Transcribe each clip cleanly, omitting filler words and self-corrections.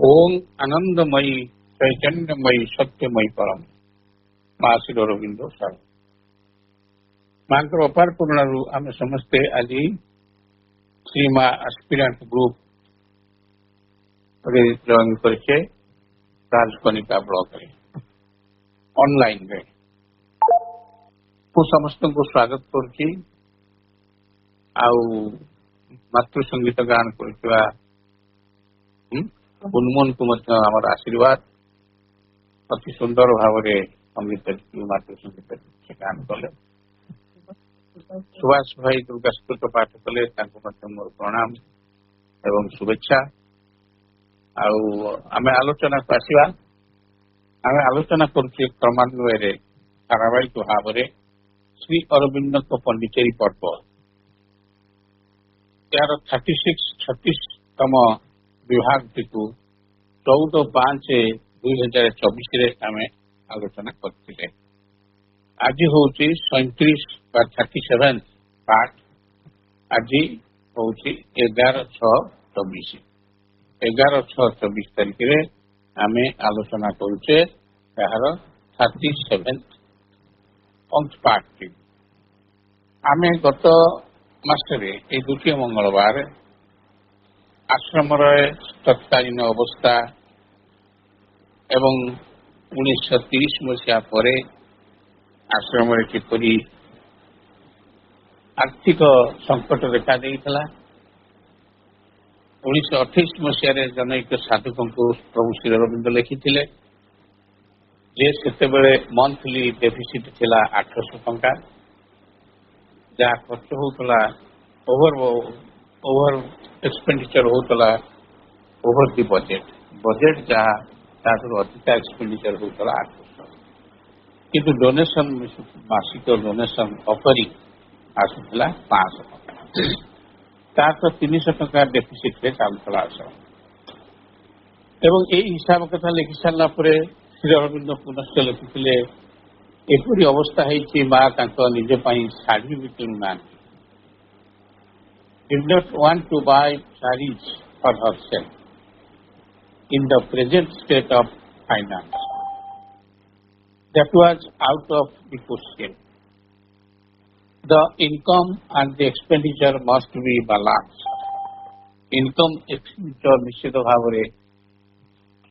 ओम आनंदमयी चैतन्यमयी सत्यमयी परम माँ श्री अरविंदो साहब माँ अपार करुणारू आम समस्ते आज श्री माँ एस्पिरेंट ग्रुप जॉइन करके राजकनिका ब्लॉक ऑनलाइन रे समस्त को स्वागत करछि मातृ संगीत गान कर उन्मोन को आमर आशीर्वाद अति सुंदर भाव संगीत मातृ संगीत से गान कले सुभाष भाई दुर्गास्कृत पाठ कले मोर प्रणाम एवं शुभेच्छा। आम आलोचना को आसवा आम आलोचना करुचे क्रमान्वय धारावाहिक भाव श्री अरविंद पंडिचेरी पर्व यार 36तम विभाग टी 14/5/2024 आम आलोचना करते। आज हूँ 37 बा 37 पार्ट। आज हूँ 11/6/24 11/6/24 तारीख में आम आलोचना करुचे यार 37 पार्ट टी। आम गत मासरे ये द्वितीय मंगलवार आश्रम तत्कालीन अवस्था एवं 1930 मसीहा पर आश्रम किपरि आर्थिक संकट देखा देइथला। 1928 मसीह जनैक साधक को प्रभु श्री अरविंद लिखिथिले जे सेतेबेले मंथली डेफिसिट थिला 800 टंका जहाँ खर्च होता ओवर एक्सपेंडिचर होता ओवर दि बजेट जहाँ अधिक एक्सपेंडिचर होता 800 किंतु डोनेशन मासिक डोनेशन ऑफरिंग आसूला 500 टका तो 300 टका डेफिसिट चलता आश्रम एवं यही हिसाब कथा लिखि सारा श्री अरविंद पुनश्च लिखिले एपरी अवस्था है माँ निज शाढ़ी भी किणुना did not want to buy sarees for herself in the present state of finance. That was out of the question. The income and the expenditure must be balanced. Income expenditure निश्चित भाव में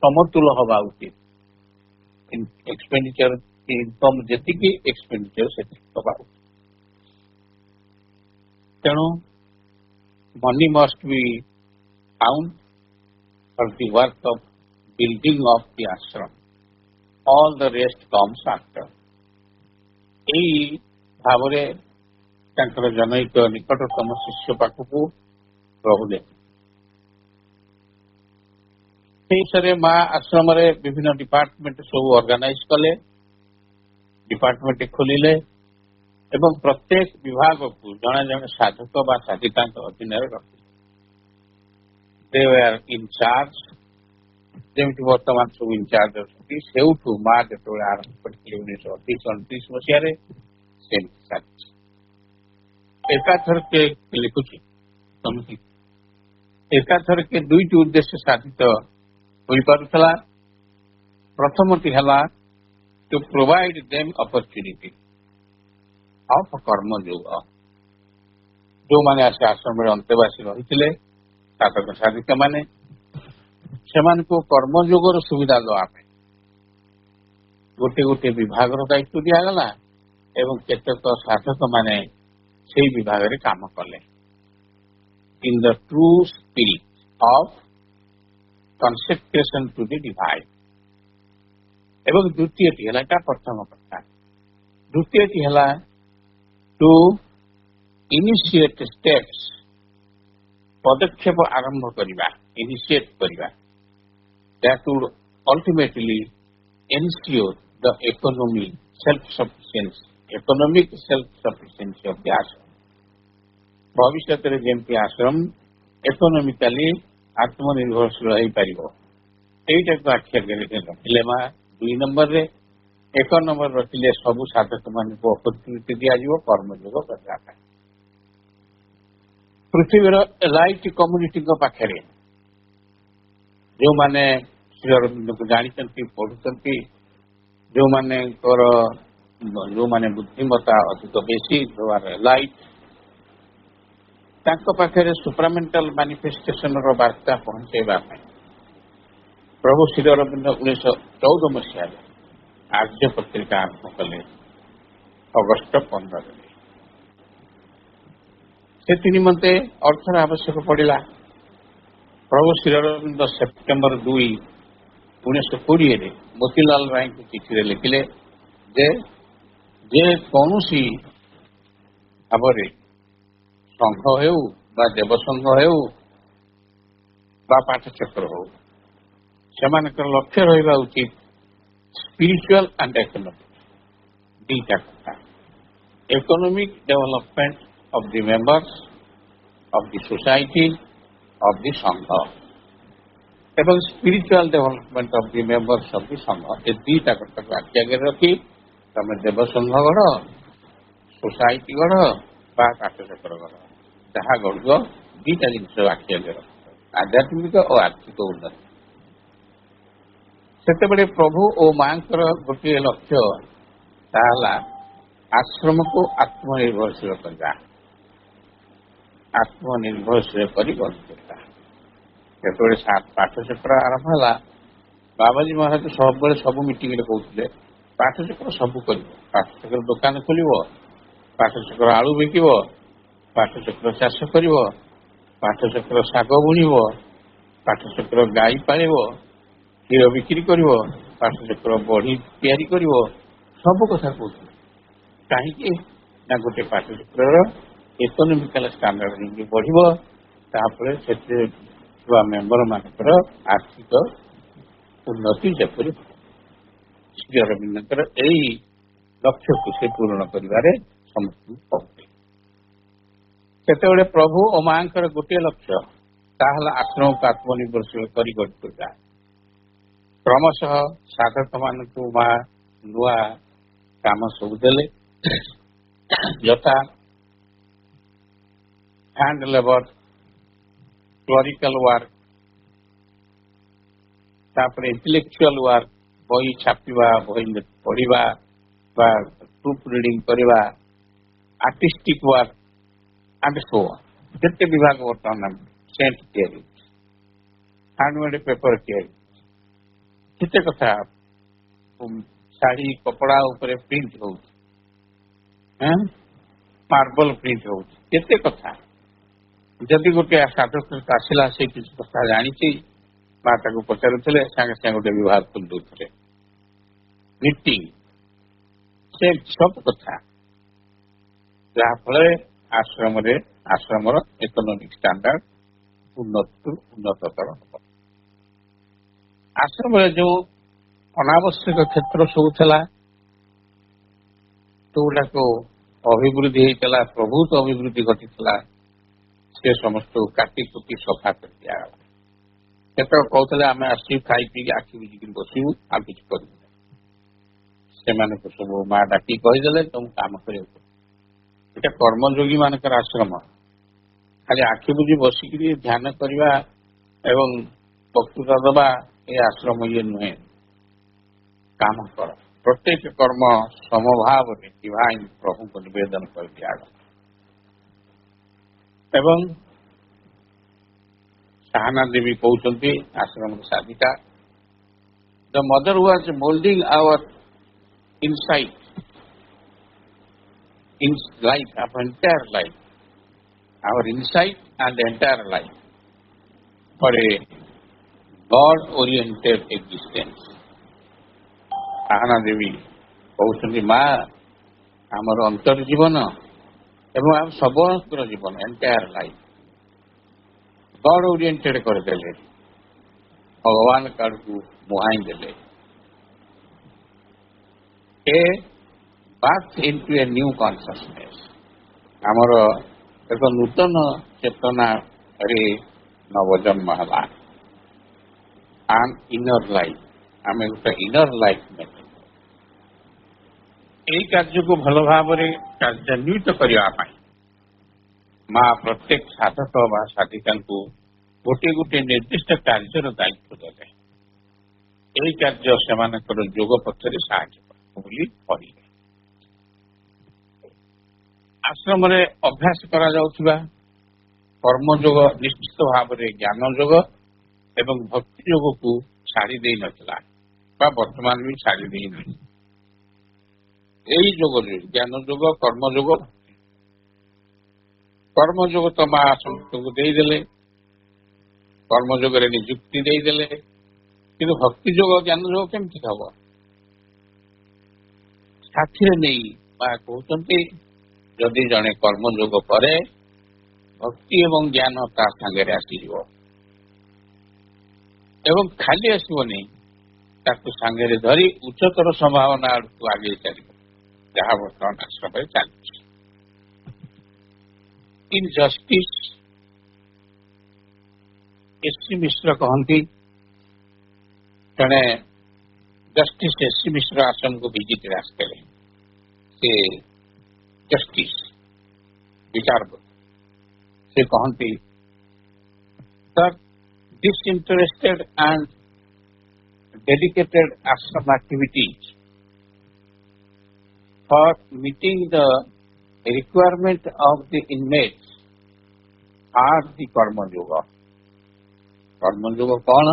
समतुल हवा उचित। एक्सपेंडिचर इनकम जी expenditure से हवा उचित। तेणु money must be found for the work of building of the ashram. All the rest comes after. यही भाव में जनैक निकटतम शिष्य पाखक प्रभु से माँ आश्रम विभिन्न डिपार्टमेंट सब ऑर्गेनाइज कले डिपार्टमेंट खोलिले एवं प्रत्येक विभाग को जड़े जड़े साधक बा साधिका अधीन रखिले। दे वर इनचार्ज जमी बर्तमान सब इनचार्ज अच्छी से माँ जो आरंभ कर 1928-29 मसीह एकाथर के लिखुची समिति एकाथर के दुईट उद्देश्य साधित हो पारुला। प्रथमटी है to provide them opportunity of karmayoga जो मैंने आसे आश्रम में अंतेवासी रही साधक साधिका माने को कर्मयोगर सुविधा देवाई गोटे गोटे विभाग दायित्व दिगला एवं केतक साधक माने से विभाग में काम कले in the true spirit of consecration to the divine. एवं द्वितीयटी है प्रथम कथा। द्वितीयटी है टू इनिशिएट स्टेप्स पदक्षेप आरंभ करवा इनिशिएट करवा that would ultimately ensure the economy self sufficiency economic self sufficiency of the आश्रम। भविष्य में जमी आश्रम इकोनॉमिकली आत्मनिर्भरशील हो पार यहीटा को आखि रखिले माँ 2 नंबर रे 1 नंबर रखिले सबू साधक मान को अपॉर्चुनिटी दिज्व कर्मयोग करने पृथ्वीर एलाइट कम्युनिटी पाखे ଯେଉଁମାନେ ଶ୍ରୀ ଅରବିନ୍ଦଙ୍କୁ ଜାଣିଛନ୍ତି, ପଢୁଛନ୍ତି, ଯେଉଁମାନେ ବୁଦ୍ଧିମତା ଅଧିକ ବେଶୀ, ଲାଇଟ୍, ତାଙ୍କ ପାଖରେ ସୁପ୍ରାମେଣ୍ଟାଲ ମାନିଫେଷ୍ଟେସନର ବାର୍ତ୍ତା ପହଞ୍ଚାଇବା ପାଇଁ ପ୍ରଭୁ ଶ୍ରୀ ଅରବିନ୍ଦ 1914 ମସିହାରେ ଆର୍ଯ୍ୟ ପତ୍ରିକା ଆରମ୍ଭ କଲେ ଅଗଷ୍ଟ 15ରେ। ସେଥି ନିମନ୍ତେ ଅର୍ଥର ଆବଶ୍ୟକ ପଡ଼ିଲା। ପ୍ରଭୁ ଶ୍ରୀ ଅରବିନ୍ଦ ସେପ୍ଟେମ୍ବର 2, 1920ରେ ମୋତିଲାଲ ରାୟଙ୍କୁ ଚିଠିରେ ଲେଖିଲେ ଯେ କୌଣସି ଭାବରେ ସଂଘ ହେଉ ବା ଦେବସଂଘ ହେଉ ବା ପାଠଚକ୍ର ହେଉ, ସେମାନଙ୍କର ଲକ୍ଷ୍ୟ ରହିବା ଉଚିତ ସ୍ପିରିଚୁଆଲ ଆଣ୍ଡ ଇକୋନୋମିକ, ଦୁଇଟା କଥା। Economic development of the members of the society of the ସଂଘ ଏବଂ spiritual development of the members of the ସଂଘ, ଏ ଦୁଇଟା କଥାକୁ ଆଖି ଆଗରେ ରଖି ତମେ ଦେବସଂଘ ଗଢ଼, ସୋସାଇଟି ଗଢ଼ ବା ପାଠଚକ୍ର ଗଢ଼, ଯାହା ଗଢ଼ିବ ଦୁଇଟା ଜିନିଷ ଆଖି ଆଗରେ ରଖ, ଆଧ୍ୟାତ୍ମିକ ଓ ଆର୍ଥିକ ଉନ୍ନତି। ସେତେବେଳେ ପ୍ରଭୁ ଓ ମାଙ୍କର ଗୋଟିଏ ଲକ୍ଷ୍ୟ, ତାହା ହେଲା ଆଶ୍ରମକୁ ଆତ୍ମନିର୍ଭରଶୀଳ କରିବା, ଆତ୍ମନିର୍ଭରଶୀଳ କରି ଗଢ଼ିବା। ଯେତେବେଳେ ପାଠଚକ୍ର ଆରମ୍ଭ ହେଲା, ବାବାଜୀ ମହାରାଜ ସବୁବେଳେ ସବୁ ମିଟିଂରେ କହୁଥିଲେ ପାଠଚକ୍ର ସବୁ କରିବ, ପାଠଚକ୍ର ଦୋକାନ ଖୋଲିବ, ପାଠଚକ୍ର ଆଳୁ ବିକିବ, ପାଠଚକ୍ର ଚାଷ କରିବ, ପାଠଚକ୍ର ଶାଗ ବୁଣିବ, ପାଠଚକ୍ର ଗାଈ ପାଳିବ, କ୍ଷୀର ବିକ୍ରି କରିବ, ପାଠଚକ୍ର ବଢି ତିଆରି କରିବ, ସବୁ କଥା କହୁଥିଲେ। କାହିଁକି ନା ଗୋଟେ ପାଠଚକ୍ରର ଇକୋନୋମିକାଲ ଷ୍ଟାଣ୍ଡାର୍ଡ ଯେମିତି ବଢିବ, ତାପରେ ସେଥିରେ ଥିବା ମେମ୍ବର ମାନଙ୍କର ଆର୍ଥିକ ଉନ୍ନତି ଯେପରି ଶ୍ରୀ ଅରବିନ୍ଦଙ୍କର ଏଇ ଲକ୍ଷ୍ୟକୁ ସେ ପୂରଣ କରିବାରେ ସମସ୍ତଙ୍କୁ କହୁଥିଲେ। ସେତେବେଳେ ପ୍ରଭୁ ଓ ମାଙ୍କର ଗୋଟିଏ ଲକ୍ଷ୍ୟ, ତାହା ହେଲା ଆଶ୍ରମକୁ ଆତ୍ମନିର୍ଭରଶୀଳ କରି ଗଢ଼ି ତୋଳିବା। କ୍ରମଶଃ ସାଧକ ମାନଙ୍କୁ ମା ନୂଆ କାମ ସବୁ ଦେଲେ, ଯଥା ହ୍ୟାଣ୍ଡ ଲେବର, କ୍ଲରିକାଲ ୱାର୍କ, ତାପରେ ଇଣ୍ଟେଲେକ୍ଚୁଆଲ ୱାର୍କ, ବହି ଛାପିବା, ବହି ପଢିବା ବା ପ୍ରୁଫ୍ ରିଡିଂ କରିବା, artistic work and so on. ଯେତେ ବିଭାଗ ବର୍ତ୍ତମାନ ସେଣ୍ଟ ତିଆରି, ହ୍ୟାଣ୍ଡମେଡ୍ ପେପର ତିଆରି, କେତେ କଥା, ଶାଢୀ କପଡା ଉପରେ ପ୍ରିଣ୍ଟ ହଉଛି, ମାର୍ବଲ ପ୍ରିଣ୍ଟ ହଉଛି, କେତେ କଥା। ଯଦି ଗୋଟେ ସାଧକ ଆସିଲା, ସେ କିଛି କଥା ଜାଣିଛି, ମା ତାକୁ ପଚାରୁଥିଲେ, ସାଙ୍ଗେ ସାଙ୍ଗେ ଗୋଟେ ବିଭାଗ ଖୋଲି ଦଉଥିଲେ। ମିଟିଂ, ସେ ସବୁ କଥା, ଯାହାଫଳରେ ଆଶ୍ରମର ଇକୋନୋମିକ ଷ୍ଟାଣ୍ଡାର୍ଡ ଉନ୍ନତତର ହେବ। ଆଶ୍ରମରେ ଯୋଉ ଅନାବଶ୍ୟକ କ୍ଷେତ୍ର ସବୁ ଥିଲା, ଯୋଉଟାକୁ ଅଭିବୃଦ୍ଧି ହେଇଥିଲା, ପ୍ରଭୂତ ଅଭିବୃଦ୍ଧି ଘଟିଥିଲା, ସେ ସମସ୍ତଙ୍କୁ କାଟି କୁଟି ସଫା କରି ଦିଆଗଲା। କେତେକ କହୁଥିଲେ ଆମେ ଆସିଛୁ ଖାଇ ପିଇକି ଆଖି ବୁଝିକିରି ବସିବୁ, ଆଉ କିଛି କରିବୁ ନାହିଁ। ସେମାନଙ୍କୁ ସବୁ ମା ଡାକି କହିଦେଲେ ତମକୁ କାମ କରିବାକୁ। ଏଟା କର୍ମଯୋଗୀ ମାନଙ୍କର ଆଶ୍ରମ। ଖାଲି ଆଖି ବୁଝି ବସିକିରି ଧ୍ୟାନ କରିବା ଏବଂ ବକ୍ତୃତା ଦେବା, ଏ ଆଶ୍ରମ ଇଏ ନୁହେଁ। କାମ କର, ପ୍ରତ୍ୟେକ କର୍ମ ସମଭାବରେ ଡିଭାଇନ ପ୍ରଭୁଙ୍କୁ ନିବେଦନ କରି ଦିଆଗଲା। ଏବଂ ସାହାନା ଦେବୀ କହୁଛନ୍ତି, ଆଶ୍ରମର ସାଧିକା, the Mother was moulding our insight in life, our entire life, our insight and entire life for a God-oriented existence. Sahana Devi କହୁଛନ୍ତି, ମା ଆମର ଅନ୍ତର ଜୀବନ ଏବଂ ଆମ ସମସ୍ତ ଜୀବନ, ଏଣ୍ଟାୟାର ଲାଇଫ ଗଡ୍ ଓରିଏଣ୍ଟେଡ କରିଦେଲେ, ଭଗବାନଙ୍କ ଆଡ଼କୁ ମୁହାଇଁ ଦେଲେ। Birth into a new consciousness, ଆମର ଏକ ନୂତନ ଚେତନାରେ ନବଜନ୍ମ ହେଲା। an inner life, ଆମେ ଗୋଟେ ଇନର ଲାଇଫ ନେବୁ। ଏହି କାର୍ଯ୍ୟକୁ ଭଲ ଭାବରେ କାର୍ଯ୍ୟାନ୍ୱିତ କରିବା ପାଇଁ ମା ପ୍ରତ୍ୟେକ ସାଧକ ବା ସାଧିକାଙ୍କୁ ଗୋଟିଏ ଗୋଟିଏ ନିର୍ଦ୍ଦିଷ୍ଟ କାର୍ଯ୍ୟର ଦାୟିତ୍ୱ ଦେଲେ। ଏହି କାର୍ଯ୍ୟ ସେମାନଙ୍କର ଯୋଗ ପଥରେ ସାହାଯ୍ୟ କରିବ ବୋଲି କହିଲେ। ଆଶ୍ରମରେ ଅଭ୍ୟାସ କରାଯାଉଥିବା କର୍ମଯୋଗ ନିଶ୍ଚିତ ଭାବରେ ଜ୍ଞାନ ଯୋଗ ଏବଂ ଭକ୍ତି ଯୋଗକୁ ଛାଡ଼ି ଦେଇନଥିଲା ବା ବର୍ତ୍ତମାନ ବି ଛାଡ଼ି ଦେଇନାହିଁ। ଏହି ଯୋଗରେ ଜ୍ଞାନ ଯୋଗ, କର୍ମଯୋଗ, କର୍ମଯୋଗ ତ ମା ସମସ୍ତଙ୍କୁ ଦେଇଦେଲେ, କର୍ମଯୋଗରେ ନିଯୁକ୍ତି ଦେଇଦେଲେ, କିନ୍ତୁ ଭକ୍ତି ଯୋଗ ଜ୍ଞାନ ଯୋଗ କେମିତି ହବ? ସାଥିରେ ନେଇ ମା କହୁଛନ୍ତି ଯଦି ଜଣେ କର୍ମଯୋଗ କରେ ଭକ୍ତି ଏବଂ ଜ୍ଞାନ ତା ସାଙ୍ଗରେ ଆସିଯିବ ଏବଂ ଖାଲି ଆସିବନି, ତାକୁ ସାଙ୍ଗରେ ଧରି ଉଚ୍ଚତର ସମ୍ଭାବନା ଆଡ଼କୁ ଆଗେଇ ଚାଲିବ, ଯାହା ବର୍ତ୍ତମାନ ଆଶ୍ରମରେ ଚାଲିଛି। In justice ଏସ୍.ସି. ମିଶ୍ର କହନ୍ତି, ଜଣେ ଜଷ୍ଟିସ୍ ଏସ୍.ସି. ମିଶ୍ର ଆଶ୍ରମକୁ ଭିଜିଟରେ ଆସିଥିଲେ। ସେ ଜଷ୍ଟିସ୍ ବିଚାରପତି, ସେ କହନ୍ତି, sir, disinterested and dedicated ashram activities for meeting the requirement of the inmates are the karma yoga. Karma yoga कौन?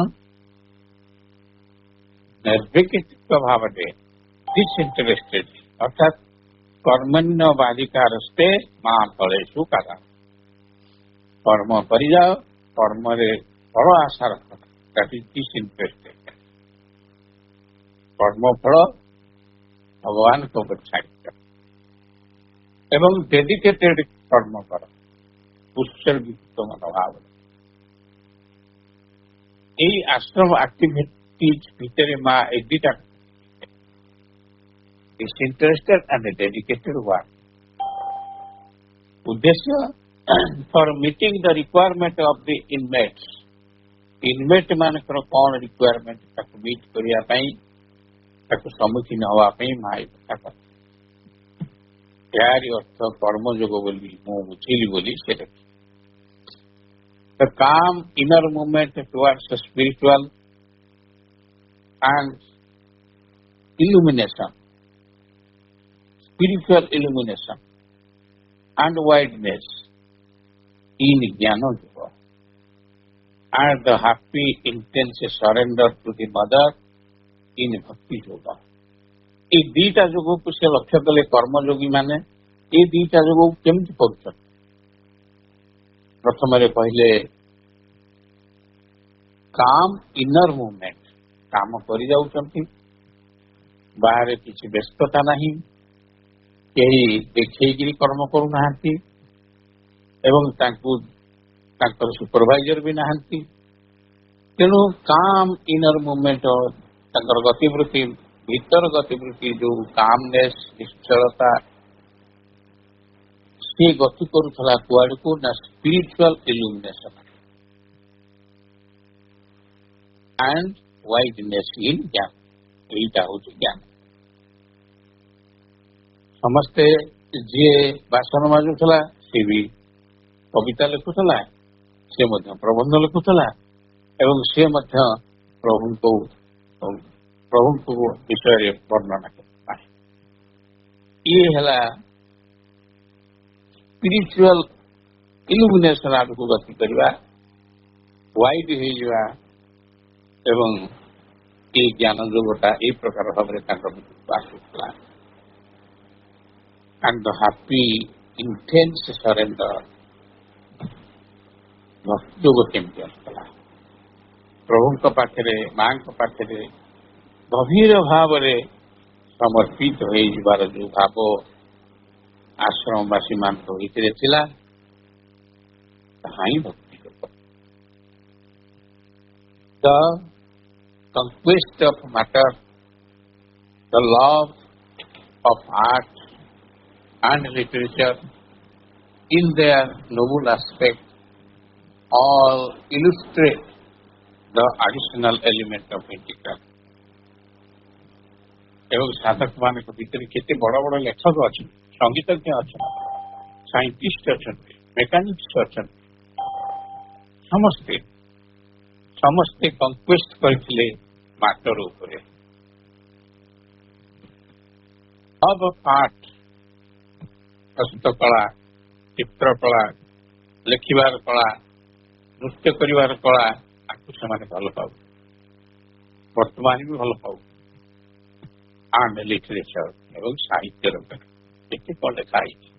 निर्विकल्प भावने disinterested अर्थात कर्मण्यवाधिकारस्ते मां फलेषु कदा। कर्म परिजाओ, कर्म रे फल आशा रख, that is disinterested। कर्म फल भगवान को छाड़ एवं डेडिकेटेड कर्म कर, उत्सर्गित मनोभाव। यही आश्रम एक्टिविटीज भितर माँ एक दुटा डिसइंटरेस्टेड एंड डेडिकेटेड वर्क। उद्देश्य for meeting the requirement of the inmates, inmate मानकर कौन रिक्वायरमेंट ताको मीट करिया पई, ताको सम्मुखीन हवा पई माई कथा कर। यार अर्थ कर्मयोग बोली मु बुझिली बोली से the calm inner movement towards the spiritual and illumination, spiritual illumination and wideness in Jnana Yoga, and the happy intense surrender to the mother in Bhakti Yoga। ये दीटा जोगों को से लक्ष्य कले कर्मयोगी माने ये दीटा जोगों केमती करुछन। प्रथम रे पहले काम इनर मूवमेंट, काम करि जाउछंती, बाहर किसी व्यस्तता नहीं, केही देखैगिरी कर्म करू नाहंती एवं तांकु तांकर सुपरवाइजर भी नाहंती। तेणु काम इनर मूवमेंट तांकर गतिवृत्ति भीतर गतिवृत्ति जो कामनेस निश्चलता से गति करुला कुआड़ को ना स्पिरिचुअल इल्यूमिनेशन एंड वाइडनेस इन ज्ञान। यहीटा हूँ ज्ञान। समस्ते जी बासन माजुला सी भी कविता लिखुला, से प्रबंध लिखुला एवं से प्रभु को विषय वर्णना करता है। ये है स्पिरिचुअल इल्यूमिनेशन आगु गति करवा, वाइड हो एवं ये ज्ञान जोगटा ये प्रकार भाव में आसूला and the happy intense surrender जोग केमती आसला प्रभु पाखे माँ पाखे गभीर भाव में समर्पित होइबार जो भाव आश्रमवासी मान भीतर थिला ताही bhakti yoga. The conquest of matter, the love of art and literature in their noble aspect all illustrate the additional element of integral। एवं साधक मान भीतर केते बड़ बड़ लेखक अच्छा, संगीतज्ञ अच्छा, साइंटिस्ट अच्छा, मेकानिक्स अच्छा, समस्ते ସମସ୍ତେ କନକ୍ୱେଷ୍ଟ କରିଥିଲେ ମାଟର ଉପରେ। ସବୁ ପାଠ, ହସ୍ତକଳା, ଚିତ୍ରକଳା, ଲେଖିବାର କଳା, ନୃତ୍ୟ କରିବାର କଳା, ତାକୁ ସେମାନେ ଭଲ ପାଉ, ବର୍ତ୍ତମାନ ବି ଭଲ ପାଉ। ଆଣ୍ଡ ଲିଟରେଚର ଏବଂ ସାହିତ୍ୟର କେତେ କଣ ଲେଖା ହେଇଛି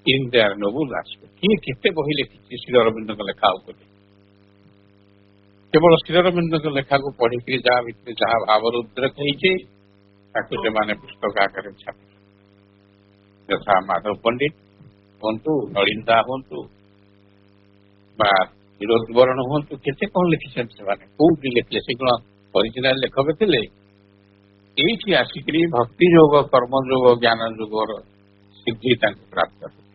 ଇନ୍ ଦେୟାର ନୋବୁଲ ଆସ୍ପେକ୍ଟ। କିଏ କେତେ ବହି ଲେଖିଛି ଶ୍ରୀ ଅରବିନ୍ଦଙ୍କ ଲେଖା ଉପରେ। କେବଳ ଶ୍ରୀ ଅରବିନ୍ଦଙ୍କ ଲେଖାକୁ ପଢିକିରି ଯାହା ଭିତରେ ଯାହା ଭାବର ଉଦ୍ରେକ ହେଇଛି ତାକୁ ସେମାନେ ପୁସ୍ତକ ଆକାରରେ ଛାପିଛନ୍ତି। ଯଥା ମାଧବ ପଣ୍ଡିତ ହୁଅନ୍ତୁ, ନଳିନ ଦା ହୁଅନ୍ତୁ ବା ବିରୋଧ ବରଣ ହୁଅନ୍ତୁ, କେତେ କଣ ଲେଖିଛନ୍ତି ସେମାନେ, କୋଉଠି ଲେଖିଲେ, ସେ କଣ ଅରିଜିନାଲ ଲେଖକ ଥିଲେ? ଏଇଠି ଆସିକରି ଭକ୍ତି ଯୋଗ, କର୍ମ ଯୋଗ, ଜ୍ଞାନ ଯୋଗର ସିଦ୍ଧି ତାଙ୍କୁ ପ୍ରାପ୍ତ ହୁଏ।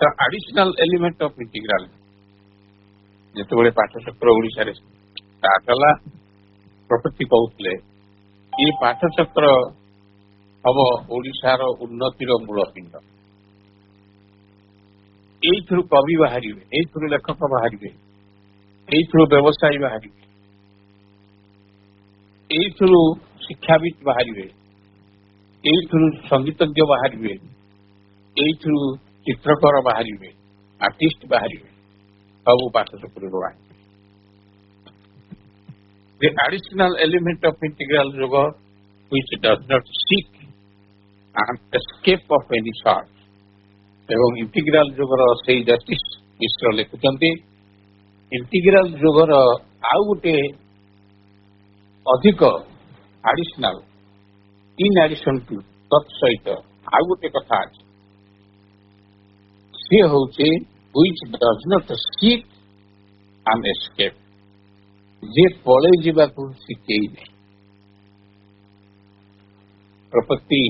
ତ ଆଡିସନାଲ ଏଲିମେଣ୍ଟ ଅଫ ଇଣ୍ଟିଗ୍ରାଲ ଯେତେବେଳେ ପାଠଚକ୍ର ଓଡ଼ିଶାରେ ଷ୍ଟାର୍ଟ ହେଲା, ପ୍ରକୃତି କହୁଥିଲେ ଏ ପାଠଚକ୍ର ହବ ଓଡ଼ିଶାର ଉନ୍ନତିର ମୂଳ ପିଣ୍ଡ। ଏଇଥିରୁ କବି ବାହାରିବେ, ଏଇଥିରୁ ଲେଖକ ବାହାରିବେ, ଏଇଥିରୁ ବ୍ୟବସାୟୀ ବାହାରିବେ, ଏଇଥିରୁ ଶିକ୍ଷାବିତ ବାହାରିବେ, ଏଇଥିରୁ ସଙ୍ଗୀତଜ୍ଞ ବାହାରିବେ, ଏଇଥିରୁ ଚିତ୍ରକର ବାହାରିବେ, ଆର୍ଟିଷ୍ଟ ବାହାରିବେ, ସବୁ ପାଠଚକ୍ରରୁ ବାହାରିବେ। The additional element of integral yoga which does not seek an escape of any sort, ଏବଂ ଇଣ୍ଟିଗ୍ରାଲ ଯୋଗର ସେଇ ଜଷ୍ଟିସ ମିଶ୍ର ଲେଖୁଛନ୍ତି ଇଣ୍ଟିଗ୍ରାଲ ଯୋଗର ଆଉ ଗୋଟେ ଅଧିକ ଆଡିସନାଲ ଇନ୍ ଆଡିସନ ଟୁ ତତ୍ ସହିତ ଆଉ ଗୋଟେ କଥା ଅଛି, ସିଏ ହଉଛି which does not seek an escape, ଯେ ପଳେଇ ଯିବାକୁ ଶିଖେଇନି। ପ୍ରପତ୍ତି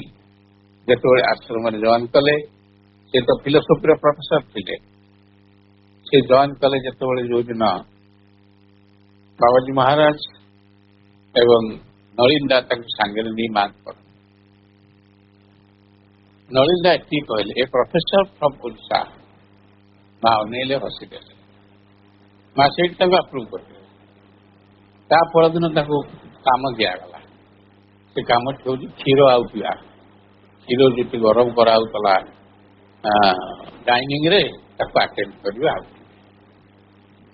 ଯେତେବେଳେ ଆଶ୍ରମରେ ଜଏନ୍ କଲେ, ସେ ତ ଫିଲୋସଫିର ପ୍ରଫେସର ଥିଲେ, ସେ ଜଏନ୍ କଲେ ଯେତେବେଳେ ଯୋଉଦିନ ବାବାଜୀ ମହାରାଜ ଏବଂ ନଳିନ ଦା ତାଙ୍କୁ ସାଙ୍ଗରେ ନେଇ ମାର୍କ କଲେ। ନଳିନ ଦା ଏତିକି କହିଲେ, ଏ ପ୍ରଫେସର ଫ୍ରମ୍ ଓଡ଼ିଶା। ମା ଅନେଇଲେ, ହସିଦେଲେ। ମା ସେଇଠି ତାଙ୍କୁ ଆପ୍ରୁଭ କରିଦେଲେ। ତା ପରଦିନ ତାଙ୍କୁ କାମ ଦିଆଗଲା। ସେ କାମଟି ହେଉଛି କ୍ଷୀର ଆଉଟିବା। କ୍ଷୀର ଯେତେ ଗରମ କରାହଉଥିଲା ଡାଇନିଂ ରେ, ତାକୁ ଆଟେଣ୍ଡ କରିବା। ଆଉ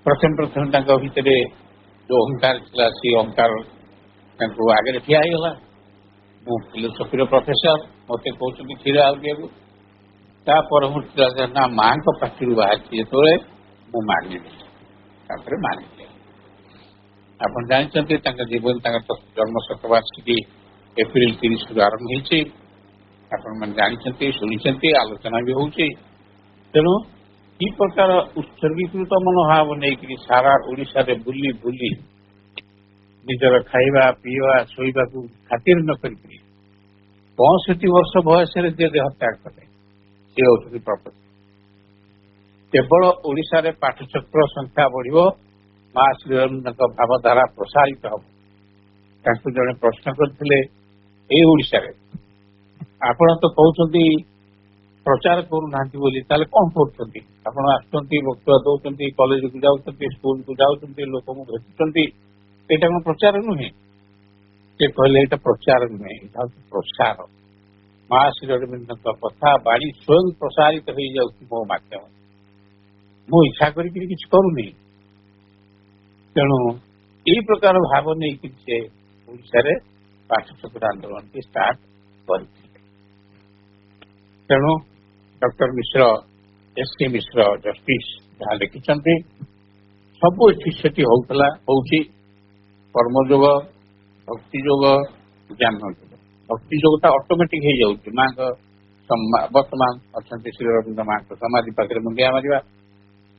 ପ୍ରଥମେ ତାଙ୍କ ଭିତରେ ଯୋଉ ଅହଙ୍କାର ଥିଲା, ସେ ଅହଙ୍କାର ତାଙ୍କୁ ଆଗରେ ଠିଆ ହେଇଗଲା। ମୁଁ ଫିଲୋସଫିର ପ୍ରଫେସର, ମତେ କହୁଛନ୍ତି କ୍ଷୀର ଆଉଟିବାକୁ। ତା ପରବର୍ତ୍ତୀ ନା ମାଙ୍କ ପାଖରୁ ବାହାରିଛି ଯେତେବେଳେ ମୁଁ ମାନିବି, ତାପରେ ମାନିଲି। ଆପଣ ଜାଣିଛନ୍ତି ତାଙ୍କ ଜୀବନ, ତାଙ୍କ ଜନ୍ମ ଶତବାର୍ଷିକୀ ଏପ୍ରିଲ 30ରୁ ଆରମ୍ଭ ହେଇଛି। ଆପଣମାନେ ଜାଣିଛନ୍ତି, ଶୁଣିଛନ୍ତି, ଆଲୋଚନା ବି ହଉଛି। ତେଣୁ କି ପ୍ରକାର ଉତ୍ସର୍ଗୀକୃତ ମନୋଭାବ ନେଇକରି ସାରା ଓଡ଼ିଶାରେ ବୁଲି ବୁଲି ନିଜର ଖାଇବା ପିଇବା ଶୋଇବାକୁ ଖାତିର ନ କରିକି 65 ବର୍ଷ ବୟସରେ ଯେ ଦେହତ୍ୟାଗ କଲେ, ସେ ହେଉଛନ୍ତି ପ୍ରପତି। କେବଳ ଓଡ଼ିଶାରେ ପାଠଚକ୍ର ସଂଖ୍ୟା ବଢିବ, ମା ଶ୍ରୀ ଅରବିନ୍ଦଙ୍କ ଭାବଧାରା ପ୍ରସାରିତ ହେବ। ତାଙ୍କୁ ଜଣେ ପ୍ରଶ୍ନ କରିଥିଲେ, ଏଇ ଓଡ଼ିଶାରେ ଆପଣ ତ କହୁଛନ୍ତି ପ୍ରଚାର କରୁନାହାନ୍ତି ବୋଲି, ତାହେଲେ କଣ କରୁଛନ୍ତି? ଆପଣ ଆସୁଛନ୍ତି, ବକ୍ତୃତା ଦଉଛନ୍ତି, କଲେଜକୁ ଯାଉଛନ୍ତି, ସ୍କୁଲକୁ ଯାଉଛନ୍ତି, ଲୋକଙ୍କୁ ଭେଟୁଛନ୍ତି, ଏଇଟା କଣ ପ୍ରଚାର ନୁହେଁ? ସେ କହିଲେ, ଏଇଟା ପ୍ରଚାର ନୁହେଁ, ଏଇଟା ହଉଛି ପ୍ରସାର। ମା ଶ୍ରୀ ଅରବିନ୍ଦଙ୍କ କଥା ବାଣୀ ସ୍ୱୟଂ ପ୍ରସାରିତ ହେଇଯାଉଛି ମୋ ମାଧ୍ୟମରେ। ମୁଁ ଇଚ୍ଛା କରିକି କିଛି କରୁନି। ତେଣୁ ଏଇ ପ୍ରକାର ଭାବ ନେଇକି ସେ ଓଡ଼ିଶାରେ ପାଠଚକ୍ର ଆନ୍ଦୋଳନଟି ଷ୍ଟାର୍ଟ କରିଥିଲେ। ତେଣୁ ଡକ୍ଟର ମିଶ୍ର, ଏସ୍.କେ. ମିଶ୍ର ଜଷ୍ଟିସ ଯାହା ଲେଖିଛନ୍ତି, ସବୁ ଏଠି ସେଠି ହଉଥିଲା, ହଉଛି। କର୍ମଯୋଗ, ଭକ୍ତି ଯୋଗ, ଜ୍ଞାନ ଯୋଗ। ଭକ୍ତି ଯୋଗଟା ଅଟୋମେଟିକ ହେଇଯାଉଛି। ମାଙ୍କ ବର୍ତ୍ତମାନ ଅଛନ୍ତି ଶ୍ରୀ ଅରବିନ୍ଦ ମାଙ୍କ ସମାଧି ପାଖରେ ମୁଣ୍ଡିଆ ମାରିବା,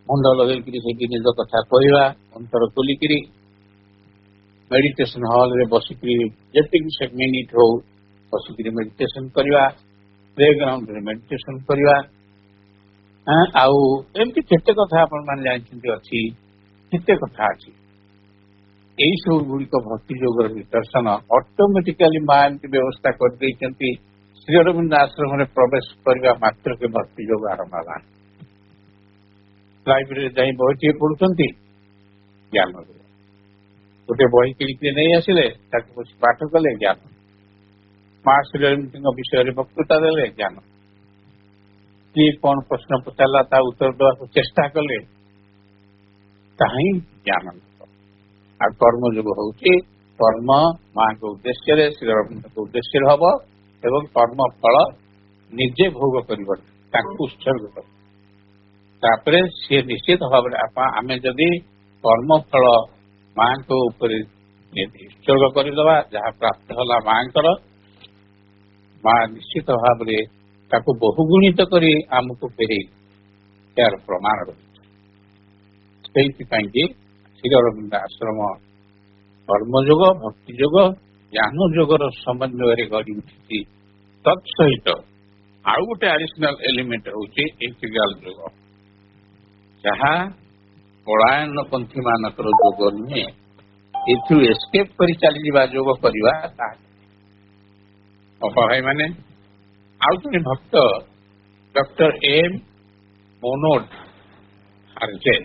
ମୁଣ୍ଡ ଲଗେଇକିରି ସେଇଠି ନିଜ କଥା କହିବା, ଅନ୍ତର ଖୋଲିକିରି ମେଡିଟେସନ ହଲରେ ବସିକିରି ଯେତିକି ସେ ମିନିଟ୍ ହଉ ବସିକିରି ମେଡିଟେସନ କରିବା, ପ୍ଲେ ଗ୍ରାଉଣ୍ଡରେ ମେଡିଟେସନ କରିବା, ଆଉ ଏମିତି କେତେ କଥା ଆପଣମାନେ ଜାଣିଛନ୍ତି ଅଛି, କେତେ କଥା ଅଛି। ଏଇ ସବୁ ଗୁଡ଼ିକ ଭକ୍ତି ଯୋଗର ନିଦର୍ଶନ। ଅଟୋମେଟିକାଲି ମା ଏମିତି ବ୍ୟବସ୍ଥା କରିଦେଇଛନ୍ତି, ଶ୍ରୀ ଅରବିନ୍ଦ ଆଶ୍ରମରେ ପ୍ରବେଶ କରିବା ମାତ୍ରକେ ଭକ୍ତି ଯୋଗ ଆରମ୍ଭ ହେଲା। ଲାଇବ୍ରେରୀରେ ଯାଇ ବହିଟିଏ ପଢୁଛନ୍ତି, ଜ୍ଞାନ ଯୋଗ। ଗୋଟେ ବହି କିଣିକି ନେଇ ଆସିଲେ ତାକୁ ବସି ପାଠ କଲେ ଜ୍ଞାନ, ମା ଶ୍ରୀରବୀନ୍ଦ୍ରଙ୍କ ବିଷୟରେ ବକ୍ତୃତା ଦେଲେ ଜ୍ଞାନ, କିଏ କଣ ପ୍ରଶ୍ନ ପଚାରିଲା ତା ଉତ୍ତର ଦେବାକୁ ଚେଷ୍ଟା କଲେ, ତାହା ହିଁ ଜ୍ଞାନ ଯୋଗ। ଆଉ କର୍ମଯୋଗ ହଉଛି କର୍ମ ମାଙ୍କ ଉଦ୍ଦେଶ୍ୟରେ ଶ୍ରୀରବୀନ୍ଦ୍ରଙ୍କ ଉଦ୍ଦେଶ୍ୟରେ ହବ ଏବଂ କର୍ମ ଫଳ ନିଜେ ଭୋଗ କରିବ, ତାଙ୍କୁ ଉତ୍ସର୍ଗ କରିବ। ତାପରେ ସିଏ ନିଶ୍ଚିତ ଭାବରେ ଆମେ ଯଦି କର୍ମ ଫଳ ମାଙ୍କ ଉପରେ ଉତ୍ସର୍ଗ କରିଦେବା, ଯାହା ପ୍ରାପ୍ତ ହେଲା ମାଙ୍କର, ମା ନିଶ୍ଚିତ ଭାବରେ ତାକୁ ବହୁଗୁଣିତ କରି ଆମକୁ ଫେରେଇ ଏହାର ପ୍ରମାଣ ରହିଛି। ସେଇଥିପାଇଁ କି ଶ୍ରୀଅରବିନ୍ଦ ଆଶ୍ରମ କର୍ମଯୋଗ, ଭକ୍ତି ଯୋଗ, ଜ୍ଞାନ ଯୋଗର ସମନ୍ୱୟରେ ଗଢ଼ି ଉଠିଛି। ତତ୍ ସହିତ ଆଉ ଗୋଟେ ଆଡିସନାଲ ଏଲିମେଣ୍ଟ ହଉଛି ଇଣ୍ଟିଗ୍ରାଲ ଯୋଗ, ଯାହା ପଳାୟନ ପନ୍ଥୀ ମାନଙ୍କର ଯୋଗ ନୁହେଁ। ଏଥିରୁ ଏସ୍କେପ୍ କରି ଚାଲିଯିବା ଯୋଗ କରିବା ତାହା ଭାଇ ମାନେ। ଆଉ ଜଣେ ଭକ୍ତ doctor M Monod Herzen,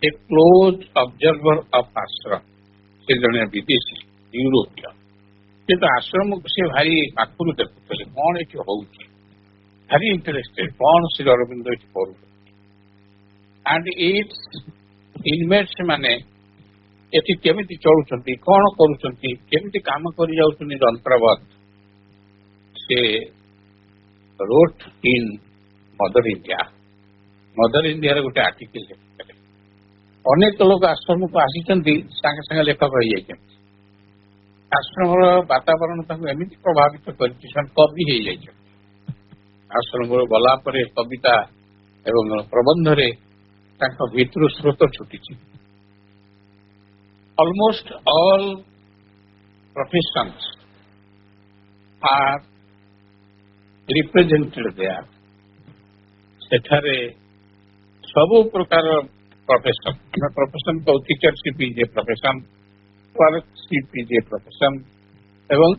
a close observer of ashram, ସେ ଜଣେ ବିଦେଶୀ ୟୁରୋପୀୟ, କିନ୍ତୁ ଆଶ୍ରମକୁ ସେ ଭାରି ପାଖରୁ ଦେଖୁଥିଲେ କଣ ଏଠି ହଉଛି, ଭାରି ଇଣ୍ଟରେଷ୍ଟେଡ କଣ ଶ୍ରୀ ଅରବିନ୍ଦ ଏଠି କରୁଛନ୍ତି। ଆଣ୍ଡ ଇଟ୍ସ ଇନମେଟ୍ସ ମାନେ ଏଠି କେମିତି ଚଳୁଛନ୍ତି, କଣ କରୁଛନ୍ତି, କେମିତି କାମ କରି ଯାଉଛନ୍ତି ଯନ୍ତ୍ରବତ, ସେ ରୋଟ୍ ଇନ୍ ମଦର ଇଣ୍ଡିଆ। ମଦର ଇଣ୍ଡିଆର ଗୋଟେ ଆର୍ଟିକଲ ଲେଖିଥିଲେ। ଅନେକ ଲୋକ ଆଶ୍ରମକୁ ଆସିଛନ୍ତି, ସାଙ୍ଗେ ସାଙ୍ଗେ ଲେଖକ ହେଇଯାଇଛନ୍ତି। ଆଶ୍ରମର ବାତାବରଣ ତାଙ୍କୁ ଏମିତି ପ୍ରଭାବିତ କରିଛି, ସେମାନେ କବି ହେଇଯାଇଛନ୍ତି। ଆଶ୍ରମରୁ ଗଲା ପରେ କବିତା ଏବଂ ପ୍ରବନ୍ଧରେ ତାଙ୍କ ଭିତରୁ ସ୍ରୋତ ଛୁଟିଛି। Almost all professions are represented there. ସେଠାରେ ସବୁ ପ୍ରକାର ପ୍ରଫେସନ, ଆମେ ପ୍ରଫେସନ କହୁ, teachership is a profession, clerkship is a profession, ଏବଂ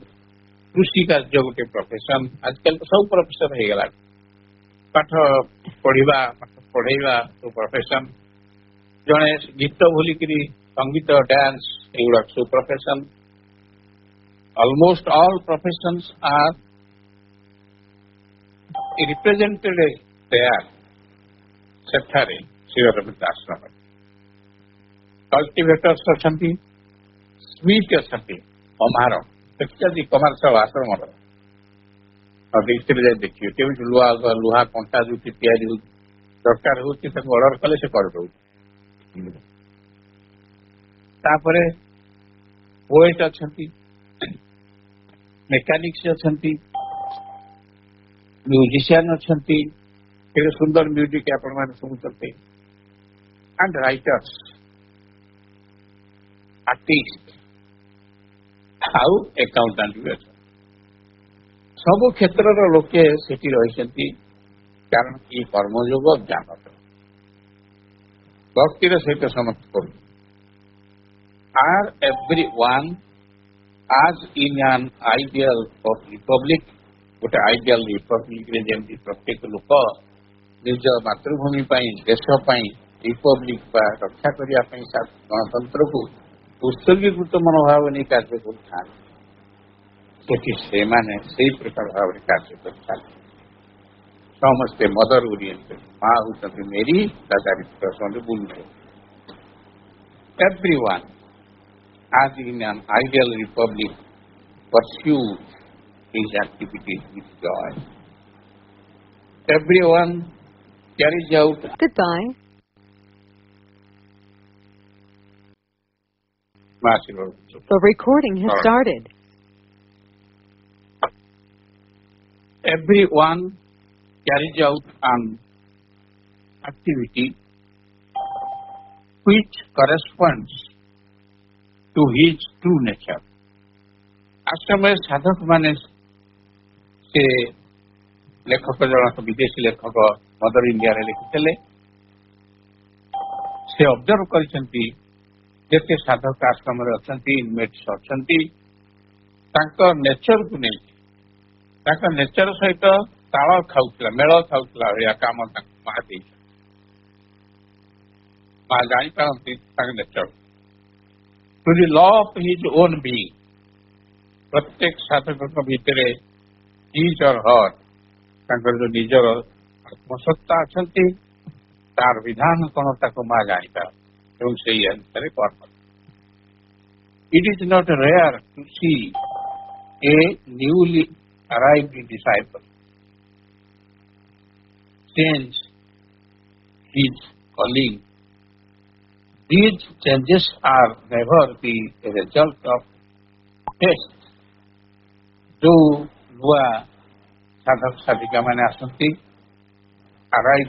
କୃଷି କାର୍ଯ୍ୟ ଗୋଟେ ପ୍ରଫେସନ। ଆଜିକାଲି ତ ସବୁ ପ୍ରଫେସନ ହେଇଗଲାଣି। ପାଠ ପଢିବା, ପାଠ ପଢେଇବା ସବୁ ପ୍ରଫେସନ। ଜଣେ ଗୀତ ଭୁଲିକିରି ସଙ୍ଗୀତ, ଡ୍ୟାନ୍ସ, ଏଗୁଡା ସବୁ profession. Almost all professions are represented there, ସେଠାରେ ଶ୍ରୀଅରବିନ୍ଦ ଆଶ୍ରମରେ। କଲ୍ଟିଭେଟର୍ସ ଅଛନ୍ତି, ସ୍ମିଥ୍ ଅଛନ୍ତି, କମାର, ଦେଖିଛନ୍ତି କମାର ସବୁ ଆଶ୍ରମର, ଭିତରେ ଯାଇ ଦେଖିବେ କେମିତି ଲୁହା କଣ୍ଟା ଯୋଉଠି ତିଆରି ହଉଛି, ଦରକାର ହଉଛି ତାକୁ ଅର୍ଡର କଲେ ସେ କରିଦଉଛି। ତାପରେ ପୋଏଟ ଅଛନ୍ତି, ମେକାନିକ୍ସ ଅଛନ୍ତି, ମ୍ୟୁଜିସିଆନ ଅଛନ୍ତି, କେତେ ସୁନ୍ଦର ମ୍ୟୁଜିକ ଆପଣମାନେ ଶୁଣୁଛନ୍ତି, ଆଣ୍ଡ ରାଇଟର୍ସ, ଆର୍ଟିଷ୍ଟ, ଆଉ ଏକାଉଣ୍ଟାଣ୍ଟ ବି ଅଛନ୍ତି। ସବୁ କ୍ଷେତ୍ରର ଲୋକେ ସେଠି ରହିଛନ୍ତି, କାରଣ ଏ କର୍ମଯୋଗ ଜ୍ଞାନ ଭକ୍ତିର ସହିତ ସମସ୍ତ କରୁ। Are everyone as in an ideal of republic, ଗୋଟେ ଆଇଡିଆଲ ରିପବ୍ଲିକରେ ଯେମିତି ପ୍ରତ୍ୟେକ ଲୋକ ନିଜ ମାତୃଭୂମି ପାଇଁ, ଦେଶ ପାଇଁ, ରିପବ୍ଲିକ ବା ରକ୍ଷା କରିବା ପାଇଁ ଗଣତନ୍ତ୍ରକୁ ଉତ୍ସର୍ଗୀକୃତ ମନୋଭାବ ନେଇ କାର୍ଯ୍ୟ କରୁଥାନ୍ତି, ସେଠି ସେମାନେ ସେଇ ପ୍ରକାର ଭାବରେ କାର୍ଯ୍ୟ କରିଥାନ୍ତି। ସମସ୍ତେ ମଦର ଓରିଏଣ୍ଟେଡ, ମା ହେଉଛନ୍ତି ମେରି, ତା ଚାରିପାଖରେ ବୁଲୁଛନ୍ତି। Everyone as in an ideal republic pursues his activities with joy. Everyone carries out. Goodbye. The recording has started. Everyone carries out an activity which corresponds to his true nature. ଆଶ୍ରମରେ ସାଧକ ମାନେ, ସେ ଲେଖକ ଜଣକ ବିଦେଶୀ ଲେଖକ ମଦର ଇଣ୍ଡିଆରେ ଲେଖିଥିଲେ, ସେ ଅବଜର୍ଭ କରିଛନ୍ତି ଯେତେ ସାଧକ ଆଶ୍ରମରେ ଅଛନ୍ତି, ଇନମେଟ୍ସ ଅଛନ୍ତି, ତାଙ୍କ ନେଚରକୁ ନେଇକି, ତାଙ୍କ ନେଚର ସହିତ ତାଳ ଖାଉଥିଲା, ମେଳ ଖାଉଥିଲା ଭଳିଆ କାମ ତାଙ୍କୁ ମା ଦେଇଛନ୍ତି। माँ जानी पारती nature to the law of his own being प्रत्येक साधक भितर हिज और हर तांकर जो निजर आत्मसत्ता अच्छा तार विधान कौन ताको माँ जानीपार एवं से अनुसार कर्म it is not rare to see a newly arrived disciple change his calling. These changes are never the result of test. जो नूआ साधक साधिका मैंने आसती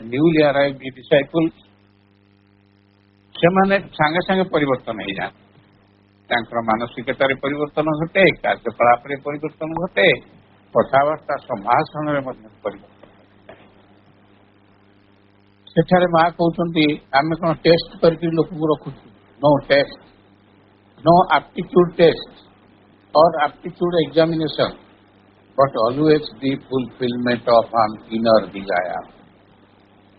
न्यूली अराइव्ड डिसाइपल से माने सांगे सांगे परिवर्तन हो जाए मानसिकतार परिवर्तन घटे कार्यकलाप परिवर्तन घटे कथबार्ता संभाषण में परिवर्तन सेठारे माँ कहते आम कौन टेस्ट करके लोक रखु no test no aptitude test और aptitude examination but always the fulfilment of an inner desire.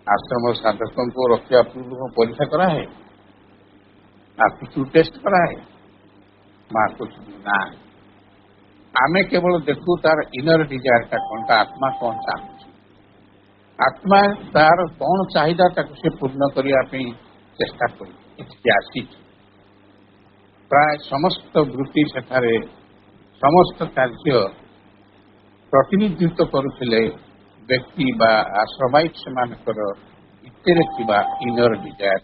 Ashram साधकों को रखा पूर्व परीक्षा करा है एप्टीट्यूड टेस्ट करा है माँ कुछ ना आमे केवल देखू तार इनर डिजायर का कौन आत्मा कौन चाहूँ आत्मा तार कौन चाहिदा से पूर्ण करने चेष्टा कर प्राय समस्त वृत्ति सेठारे समस्त कार्य प्रतिनिधित्व करुले व्यक्ति बा आश्रमाइट से भितर इनर डिजायर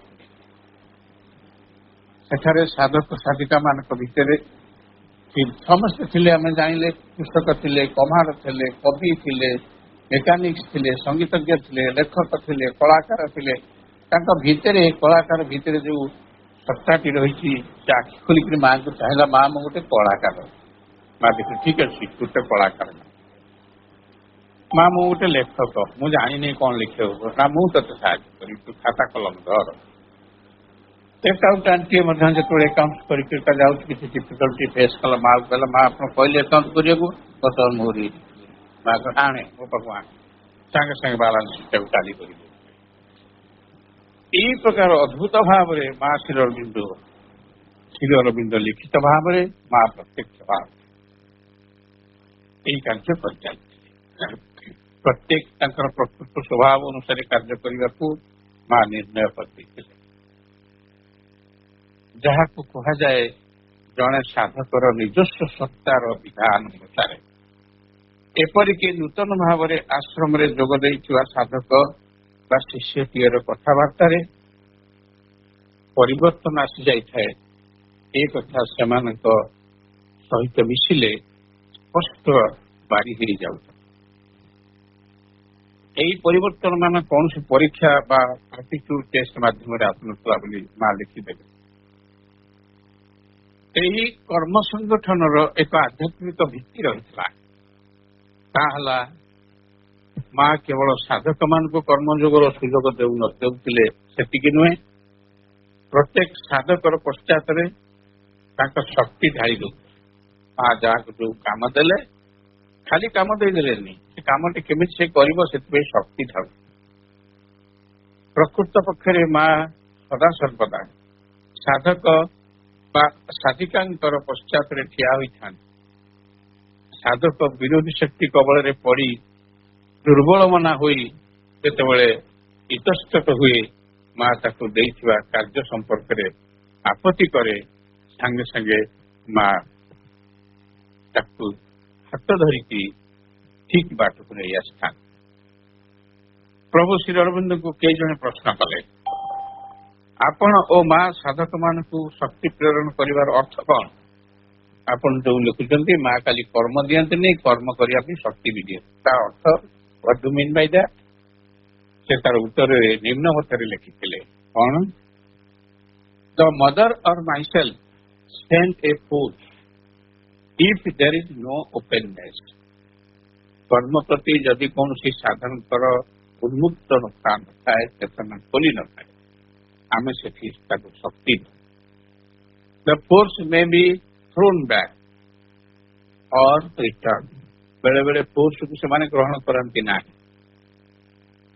सेठारे साधक साधिका मान भितर समस्ते थे आम जानिले कृषक थे कमार थे कवि थे मेकानिक्स थे संगीतज्ञ थे लेखक थे कलाकार थे भितर कलाकार भितर जो सत्ताटी रही आखि खोलिक माँ को चाहिए माँ मो गोटे कलाकार माँ देख ठीक अच्छे गोटे कलाकार माँ मु गोटे लेखक मुझे जानी कौन लिखे ना मुझे साहय तू खाता कलम धर एकाउंटाट जो एकाउंट परीक्षा जाऊँ किसी डिफिकल्टी फेस कल माँ को माँ आप कहले एकाउंट करने बर्तमान मोरी माँ को आने मो पाक आने सांगे सांगे बालांस टाली कर प्रकार अद्भुत भाव माँ श्री अरविंद लिखित भाव माँ प्रत्यक्ष भाव यही कार्य कर प्रत्येक प्रकृत स्वभाव अनुसार कार्य करने को माँ निर्णय कर जहाँ को कह जाए जड़े साधकर निजस्व सत्तार विधान अनुसार एपरिक नूतन भाव आश्रम जोग साधक बा शिष्यटीर कथबार्ता परिवर्तन आसी जाए ए कथा से सहित मिसिले स्पष्ट बारी हो जाऊ यही परिवर्तन मान कौन सी परीक्षा बा एप्टीट्यूड टेस्ट माध्यम आसुला माँ लिखिदेवे यही कर्म संगठन एक आध्यात्मिक भित्ति रही माँ केवल साधक मान को कर्मयोगर सुजोग देउले से नुहे प्रत्येक साधक पश्चात शक्ति ढाई दे माँ जहाँ जो कम देले खाली कम देदेले कम केमी से कर शक्ति ढाल प्रकृत पक्षरे माँ सदा सर्वदा साधक साधिका पश्चात ठिया होता साधक विरोधी शक्ति कबल पड़ी दुर्बल मना हुए इतस्तत हुए माँ ताकू कार्य संपर्क में आपत्ति करे सांगे सांगे माँ ताकू हाथ धरिकी ठीक बाट को नहीं आसता प्रभु श्री अरविंद को कई जने प्रश्न कले आपण ओ माँ साधक मान को शक्ति प्रेरण करिवार अर्थ कौन आपण जो लिखुंट माँ खाली कर्म दियंती नहीं कर्म करने शक्ति भी दिए तार अर्थ what do mean by that से तार उत्तर निम्न मत लिखिले कौन द मदर और myself sent a food if there is no openness कर्म प्रति जदि कौन सी साधन उन्मुक्त न थाए चेतना खोली न थाए आम से शक्ति the force may be thrown back और रिटर्न बेले बेले फोर्स को से ग्रहण करती ना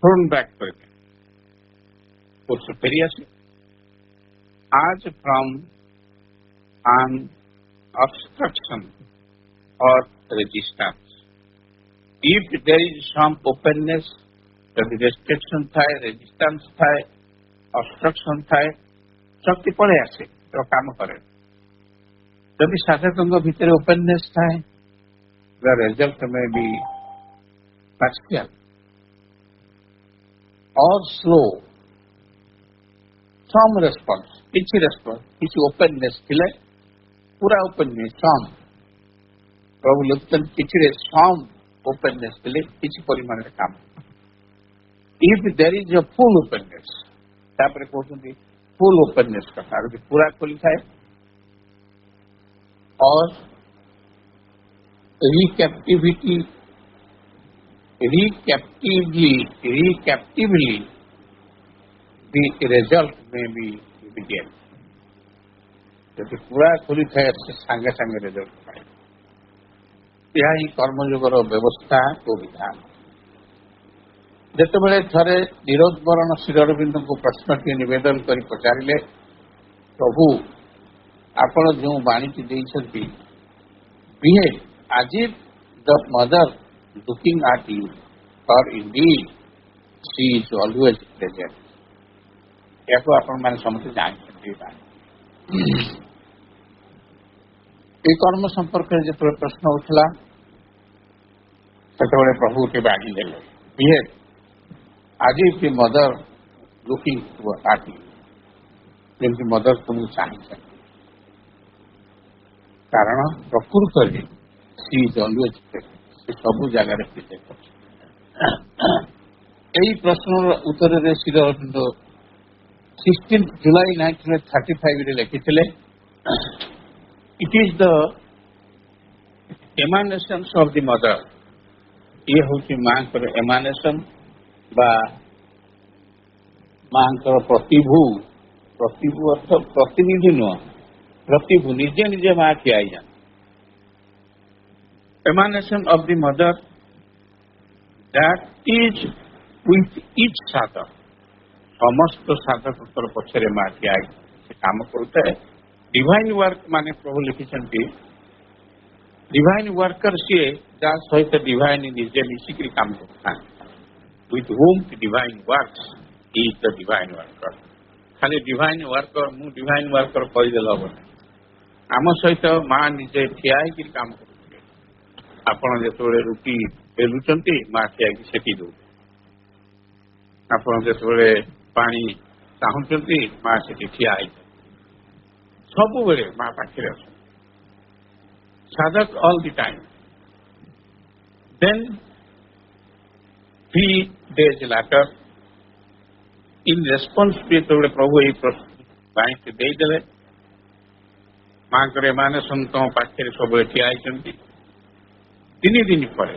थ्रोन बैक करके फोर्स फेरी आसे as from an obstruction or resistance. If there is some openness, ଯଦି restriction ଥାଏ, resistance ଥାଏ, obstruction ଥାଏ, ଶକ୍ତି ପଳେଇ ଆସେ, କାମ କରେ। ଯଦି ସାଧକଙ୍କ ଭିତରେ openness ଥାଏ, the result may be partial or slow. Some response, କିଛି openness ଥିଲେ, ପୁରା openness, some ପ୍ରଭୁ ଲେଖୁଛନ୍ତି କିଛିରେ some openness ଥିଲେ କିଛି ପରିମାଣରେ କାମ। If there is a full openness, ତାପରେ କହୁଛନ୍ତି full openness କଥା, ଯଦି ପୁରା ଖୋଲି ଥାଏ or recaptively the result may be immediate. ଯଦି ପୁରା ଖୋଲି ଥାଏ ସେ ସାଙ୍ଗେ ସାଙ୍ଗେ ରେଜଲ୍ଟ ପାଏ। ଏହା ହିଁ କର୍ମଯୋଗର ବ୍ୟବସ୍ଥା ଓ ବିଧାନ। ଯେତେବେଳେ ଥରେ ନିରୋଧ ବରଣ ଶ୍ରୀଅରବିନ୍ଦଙ୍କୁ ପ୍ରଶ୍ନଟିଏ ନିବେଦନ କରି ପଚାରିଲେ, ପ୍ରଭୁ ଆପଣ ଯେଉଁ ବାଣୀଟି ଦେଇଛନ୍ତି, behave as if the mother looking at you, for indeed she is always present। ଏହାକୁ ଆପଣମାନେ ସମସ୍ତେ ଜାଣିଛନ୍ତି। এই କର୍ମ ସମ୍ପର୍କରେ ଯେତେବେଳେ ପ୍ରଶ୍ନ ଉଠିଲା, ସେତେବେଳେ ପ୍ରଭୁ ଗୋଟିଏ ବାଣୀ ଦେଲେ, behave as if the mother looking at you, ଯେମିତି ମଦର ତୁମକୁ ଚାହିଁଛନ୍ତି। କାରଣ ପ୍ରକୃତରେ she is always present, ସେ ସବୁ ଜାଗାରେ ପ୍ରେଜେଣ୍ଟ ଅଛି। ଏହି ପ୍ରଶ୍ନର ଉତ୍ତରରେ ଶ୍ରୀଅରବିନ୍ଦ 16 July 1935 ଲେଖିଥିଲେ, it is the emanations of the mother। ଇଏ ହେଉଛି ମାଙ୍କର emanation ବା ମାଙ୍କର ପ୍ରତିଭୁ ଅର୍ଥ ପ୍ରତିନିଧି ନୁହଁ, ପ୍ରତିଭୁ, ନିଜେ ନିଜେ ମା ଠିଆ ହେଇଯାନ୍ତି। emanation of the mother that is with each sadhak, ସମସ୍ତ ସାଧକଙ୍କର ପଛରେ ମା ଠିଆ ହେଇ ସେ କାମ କରୁଥାଏ। ଡିଭାଇନ୍ ୱାର୍କ ମାନେ ପ୍ରଭୁ ଲେଖିଛନ୍ତି, ଡିଭାଇନ୍ ୱାର୍କର ସିଏ ଯାହା ସହିତ ଡିଭାଇନ୍ ନିଜେ ମିଶିକିରି କାମ କରୁଥାନ୍ତି। with whom the divine works, he is the divine worker। ଖାଲି ଡିଭାଇନ୍ ୱାର୍କର, ମୁଁ ଡିଭାଇନ୍ ୱାର୍କର କହିଦେଲେ ହବନି। ଆମ ସହିତ ମା ନିଜେ ଠିଆ ହେଇକିରି କାମ କରୁଥିଲେ। ଆପଣ ଯେତେବେଳେ ରୁଟି ବେଲୁଛନ୍ତି, ମା ଠିଆ ହେଇକି ସେକି ଦେଉଛି। ଆପଣ ଯେତେବେଳେ ପାଣି ଚାହୁଁଛନ୍ତି, ମା ସେଠି ଠିଆ ହେଇଛନ୍ତି। ସବୁବେଳେ ମା ପାଖରେ ଅଛନ୍ତି। ସାଧକ all the time। Then 3 days later, in response to ଯେତେବେଳେ ପ୍ରଭୁ ଏହି ବାଣୀଟି ଦେଇଦେଲେ, ମାଙ୍କର ଏମାନସନ ତମ ପାଖରେ ସବୁବେଳେ ଠିଆ ହେଇଛନ୍ତି। 3 ଦିନ ପରେ,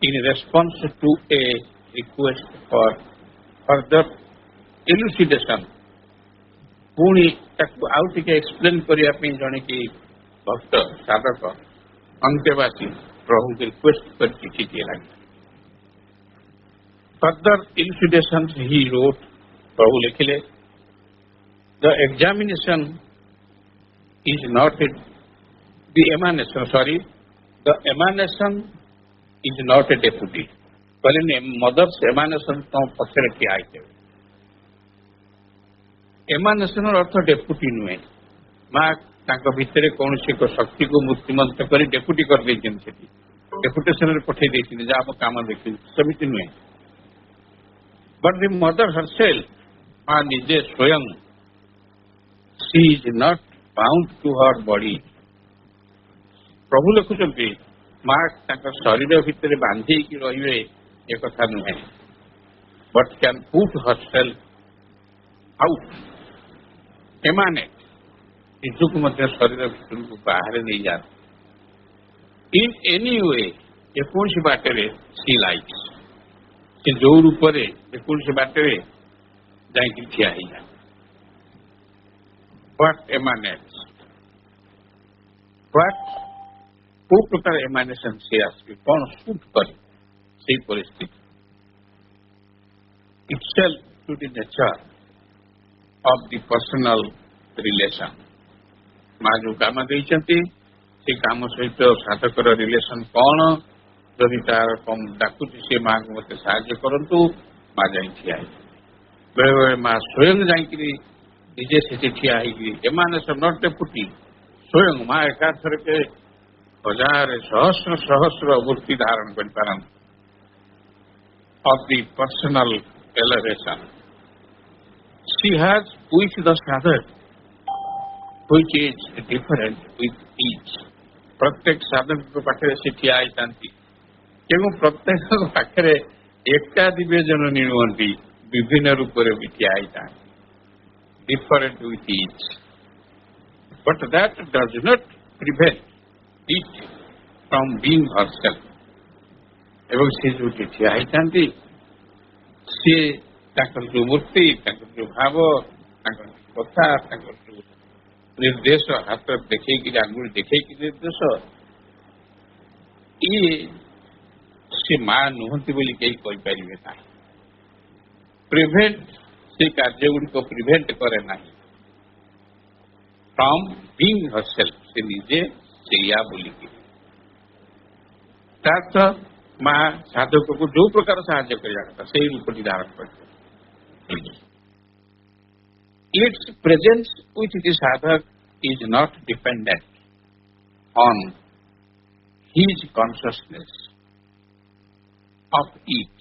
in response to a request for further elucidation, ପୁଣି ତାକୁ ଆଉ ଟିକେ ଏକ୍ସପ୍ଲେନ୍ କରିବା ପାଇଁ ଜଣେ କି ଭକ୍ତ ସାଧକ ଅନ୍ତେବାସୀ ପ୍ରଭୁଙ୍କୁ ରିକ୍ୱେଷ୍ଟ କରି ଚିଠିଟିଏ ଲାଗିଲା। further elucidations he wrote, ପ୍ରଭୁ ଲେଖିଲେ, the examination is not the emanation, the emanation is not a deputy। କହିଲେ ମଦର୍ସ emanation ତମ ପଛରେ ଠିଆ ହେଇଥିବେ। ଏମାନସନର ଅର୍ଥ ଡେପୁଟି ନୁହେଁ। ମା ତାଙ୍କ ଭିତରେ କୌଣସି ଏକ ଶକ୍ତିକୁ ମୂର୍ତ୍ତିମନ୍ତ କରି ଡେପୁଟି କରିଦେଇଛନ୍ତି, ସେଠି ଡେପୁଟେସନରେ ପଠେଇ ଦେଇଛନ୍ତି, ଯାହା ଆମ କାମ ଦେଖିଛନ୍ତି, ସେମିତି ନୁହେଁ। ବଟ୍ ଦି ମଦର ହରସେଲ୍ଫ, ମା ନିଜେ ସ୍ୱୟଂ, she is not bound to her body। ପ୍ରଭୁ ଲେଖୁଛନ୍ତି, ମା ତାଙ୍କ ଶରୀର ଭିତରେ ବାନ୍ଧି ହେଇକି ରହିବେ ଏ କଥା ନୁହେଁ, but can put ହରସେଲ୍ଫ out, emanate, ନିଜକୁ ମଧ୍ୟ ଶରୀର ଭିତରକୁ ବାହାରେ ନେଇଯାଆନ୍ତି। in any way, ଯେକୌଣସି ବାଟରେ she likes, ସେ ଯୋଉ ରୂପରେ ଯେକୌଣସି ବାଟରେ ଯାଇକି ଠିଆ ହେଇଯାନ୍ତି। what emanates, what କୋଉ ପ୍ରକାର ଏମାନେସନ ସେ ଆସିବେ, କଣ ସୁଟ୍ କରେ ସେଇ ପରିସ୍ଥିତି। itself to the nature of the personal relation. ମା ଯୋଉ କାମ ଦେଇଛନ୍ତି ସେ କାମ ସହିତ ସାଧକର ରିଲେସନ କଣ? ଯଦି ତାର ଡାକୁଛି ସେ ମାଙ୍କୁ ମତେ ସାହାଯ୍ୟ କରନ୍ତୁ, ମା ଯାଇ ଠିଆ ହେଇଛି। ବେଳେ ବେଳେ ମା ସ୍ୱୟଂ ଯାଇକିରି ନିଜେ ସେଠି ଠିଆ ହେଇକିରି, ଏମାନେ ନଟ୍ ଡେପୁଟି, ସ୍ୱୟଂ ମା ଏକାଥରକେ ହଜାର ସହସ୍ର ସହସ୍ର ମୂର୍ତ୍ତି ଧାରଣ କରିପାରନ୍ତି। of the personal elevation. She has with the sadhak, which is different with each. प्रत्येक साधक पाखे से ठिया होती ଏବଂ ପ୍ରତ୍ୟେକ ପାଖରେ ଏକାଧିକ ଜଣ ନିଣୁଅନ୍ତି, ବିଭିନ୍ନ ରୂପରେ ବି ଠିଆ ହେଇଥାନ୍ତି, different with each. But that does not prevent it from being herself. ଏବଂ ସେ ଯୋଉଠି ଠିଆ ହେଇଥାନ୍ତି ସିଏ ତାଙ୍କର ଯୋଉ ମୂର୍ତ୍ତି, ତାଙ୍କର ଯୋଉ ଭାବ, ତାଙ୍କର କଥା, ତାଙ୍କର ଯୋଉ ନିର୍ଦ୍ଦେଶ, ହାତ ଦେଖେଇକି ଆଙ୍ଗୁଳି ଦେଖେଇକି ନିର୍ଦ୍ଦେଶ, ଇଏ ସେ ମା ନୁହନ୍ତି ବୋଲି କେହି କହିପାରିବେ ନାହିଁ। ପ୍ରିଭେଣ୍ଟ, ସେ କାର୍ଯ୍ୟ ଗୁଡ଼ିକ ପ୍ରିଭେଣ୍ଟ କରେ ନାହିଁ ଫ୍ରମ୍ ବିଂ ହରସେଲ୍ଫ, ସେ ନିଜେ ସେଇଆ ବୋଲିକି। ତାର୍ଥ ମା ସାଧକକୁ ଯୋଉ ପ୍ରକାର ସାହାଯ୍ୟ କରିବା କଥା ସେଇ ରୂପଟି ଧାରଣ କରିଥାଏ। Its presence with the sadhak is not dependent on his consciousness of it.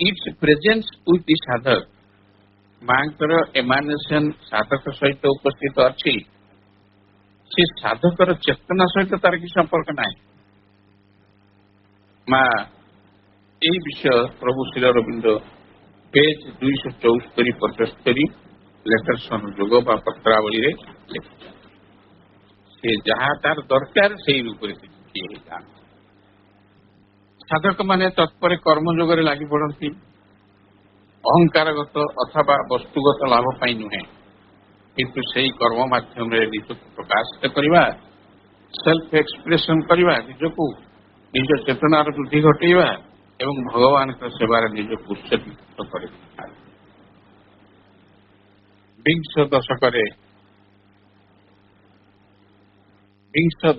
Its presence with the sadhak, ମାଙ୍କର ଏମାନେସନ ସାଧକ ସହିତ ଉପସ୍ଥିତ ଅଛି, ସେ ସାଧକର ଚେତନା ସହିତ ତାର କିଛି ସମ୍ପର୍କ ନାହିଁ। ମା এই বিষয় প্রভু Shri Aurobindo page 274-75 letters on Yoga বা পত্রাবলীরে লেখিছেন। সে যাহা তার দরকার সেই রূপে সাধক মানে তৎপরে কর্মযোগরে লাগি পড়ନ୍ତି, ଅହଙ୍କାରଗତ ଅଥବା ବସ୍ତୁଗତ ଲାଭ ପାଇଁ ନୁହେଁ, କିନ୍ତୁ ସେହି କର୍ମ ମାଧ୍ୟମରେ ନିଜକୁ ପ୍ରକାଶିତ କରିବା, ସେଲ୍ଫ ଏକ୍ସପ୍ରେସନ କରିବା, ନିଜକୁ ନିଜ ଚେତନାର ବୃଦ୍ଧି ଘଟେଇବା ଏବଂ ଭଗବାନଙ୍କ ସେବାରେ ନିଜକୁ ଉତ୍ସର୍ଗୀକୃତ କରିଥାଏ। ବିଂଶ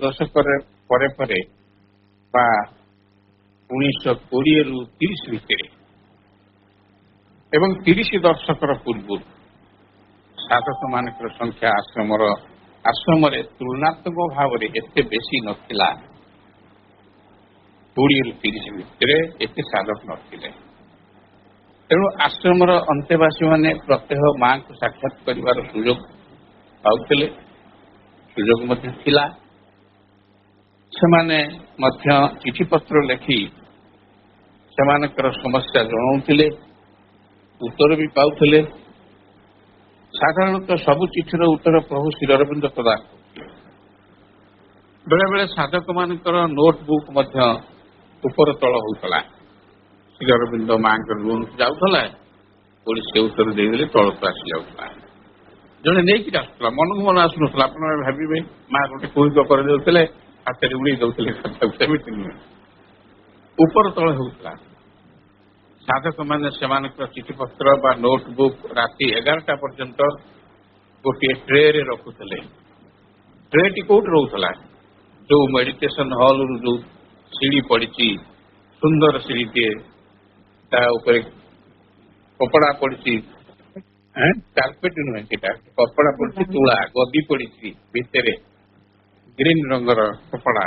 ଦଶକରେ ପରେ ପରେ ବା 1920ରୁ 30 ଭିତରେ ଏବଂ 30 ଦଶକର ପୂର୍ବରୁ ସାଧକମାନଙ୍କର ସଂଖ୍ୟା ଆଶ୍ରମରେ ତୁଳନାତ୍ମକ ଭାବରେ ଏତେ ବେଶୀ ନଥିଲା। 20ରୁ 30 ଭିତରେ ଏତେ ସାଧକ ନଥିଲେ। ତେଣୁ ଆଶ୍ରମର ଅନ୍ତେବାସୀମାନେ ପ୍ରତ୍ୟହ ମାଙ୍କୁ ସାକ୍ଷାତ କରିବାର ସୁଯୋଗ ପାଉଥିଲେ, ସୁଯୋଗ ମଧ୍ୟ ଥିଲା। ସେମାନେ ମଧ୍ୟ ଚିଠିପତ୍ର ଲେଖି ସେମାନଙ୍କର ସମସ୍ୟା ଜଣାଉଥିଲେ, ଉତ୍ତର ବି ପାଉଥିଲେ। ସାଧାରଣତଃ ସବୁ ଚିଠିର ଉତ୍ତର ପ୍ରଭୁ ଶ୍ରୀ ଅରବିନ୍ଦ ପ୍ରଦାନ କରୁଥିଲେ। ବେଳେ ବେଳେ ସାଧକମାନଙ୍କର ନୋଟବୁକ୍ ମଧ୍ୟ ଉପର ତଳ ହେଉଥିଲା। ଶ୍ରୀ ଅରବିନ୍ଦ ମାଙ୍କର ରୁମକୁ ଯାଉଥିଲା, ପୁଣି ସେ ଉତ୍ତର ଦେଇଦେଲେ ତଳକୁ ଆସି ଯାଉଥିଲା। ଜଣେ ନେଇକି ଆସୁଥିଲା, ମନକୁ ମନ ଆସୁନଥିଲା। ଆପଣମାନେ ଭାବିବେ ମା ଗୋଟେ କୁହିକ କରିଦେଉଥିଲେ, ହାତରେ ଉଡ଼େଇ ଦେଉଥିଲେ, ସେମିତି ନୁହେଁ, ଉପର ତଳ ହେଉଥିଲା। ସାଧକମାନେ ସେମାନଙ୍କର ଚିଠିପତ୍ର ବା ନୋଟବୁକ୍ ରାତି 11ଟା ପର୍ଯ୍ୟନ୍ତ ଗୋଟିଏ ଟ୍ରେରେ ରଖୁଥିଲେ। ଟ୍ରେଟି କୋଉଠି ରହୁଥିଲା? ଯୋଉ ମେଡିଟେସନ ହଲରୁ ଯୋଉ ସିଡି ପଡିଛି, ସୁନ୍ଦର ସିଡିଟିଏ, ତା ଉପରେ କପଡା ପଡିଛି, କାର୍ପେଟ ନୁହେଁ, ସେଟା କପଡା ପଡିଛି, ତୁଳା ଗଦି ପଡିଛି ଭିତରେ, ଗ୍ରୀନ ରଙ୍ଗର କପଡା।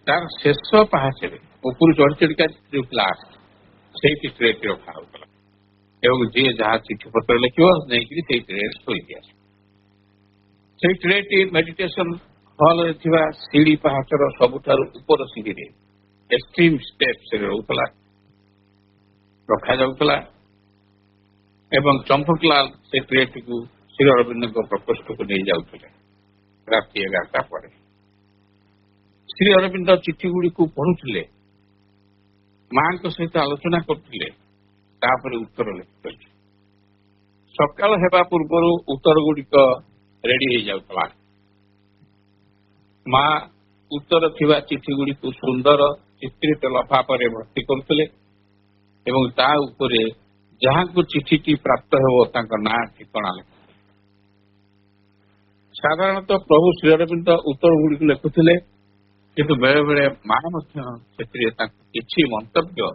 ତାର ଶେଷ ପାହାଚରେ ଉପରୁ ଚଢି ଚଢିକା ଯୋଉ କ୍ଲାସ, ସେଇଠି ଟ୍ରେଟି ରଖା ହଉଥିଲା। ଏବଂ ଯିଏ ଯାହା ଚିଠିପତ୍ର ଲେଖିବ ନେଇକରି ସେଇ ଟ୍ରେରେ ଶୋଇକି ଆସିବ। ସେଇ ଟ୍ରେଟି ମେଡିଟେସନ ହଲରେ ଥିବା ସିଡି ପାହାଚର ସବୁଠାରୁ ଉପର ସିଡିରେ ଏକ୍ସଟ୍ରିମ ଷ୍ଟେପ୍ସରେ ରଖାଯାଉଥିଲା ଏବଂ ଚମ୍ପକଲାଲ ସେ ଟ୍ରେଟିକୁ ଶ୍ରୀ ଅରବିନ୍ଦଙ୍କ ପ୍ରକୋଷ୍ଠକୁ ନେଇଯାଉଥିଲେ ରାତି 11ଟା ପରେ। ଶ୍ରୀ ଅରବିନ୍ଦ ଚିଠି ଗୁଡ଼ିକୁ ପଢୁଥିଲେ, ମାଙ୍କ ସହିତ ଆଲୋଚନା କରୁଥିଲେ, ତାପରେ ଉତ୍ତର ଲେଖୁଥିଲେ। ସକାଳ ହେବା ପୂର୍ବରୁ ଉତ୍ତର ଗୁଡ଼ିକ ରେଡି ହେଇଯାଉଥିଲା। ମା ଉତ୍ତର ଥିବା ଚିଠି ଗୁଡ଼ିକୁ ସୁନ୍ଦର ଚିତ୍ରିତ ଲଫାଫାରେ ଭର୍ତ୍ତି କରୁଥିଲେ ଏବଂ ତା ଉପରେ जहाँ को चिठी प्राप्त हो ना ठिकଣା साधारणतः प्रभु श्री अरविंद उत्तर गुड़िक लिखुले किंतु बेले बेले माँ किसी मंतव्य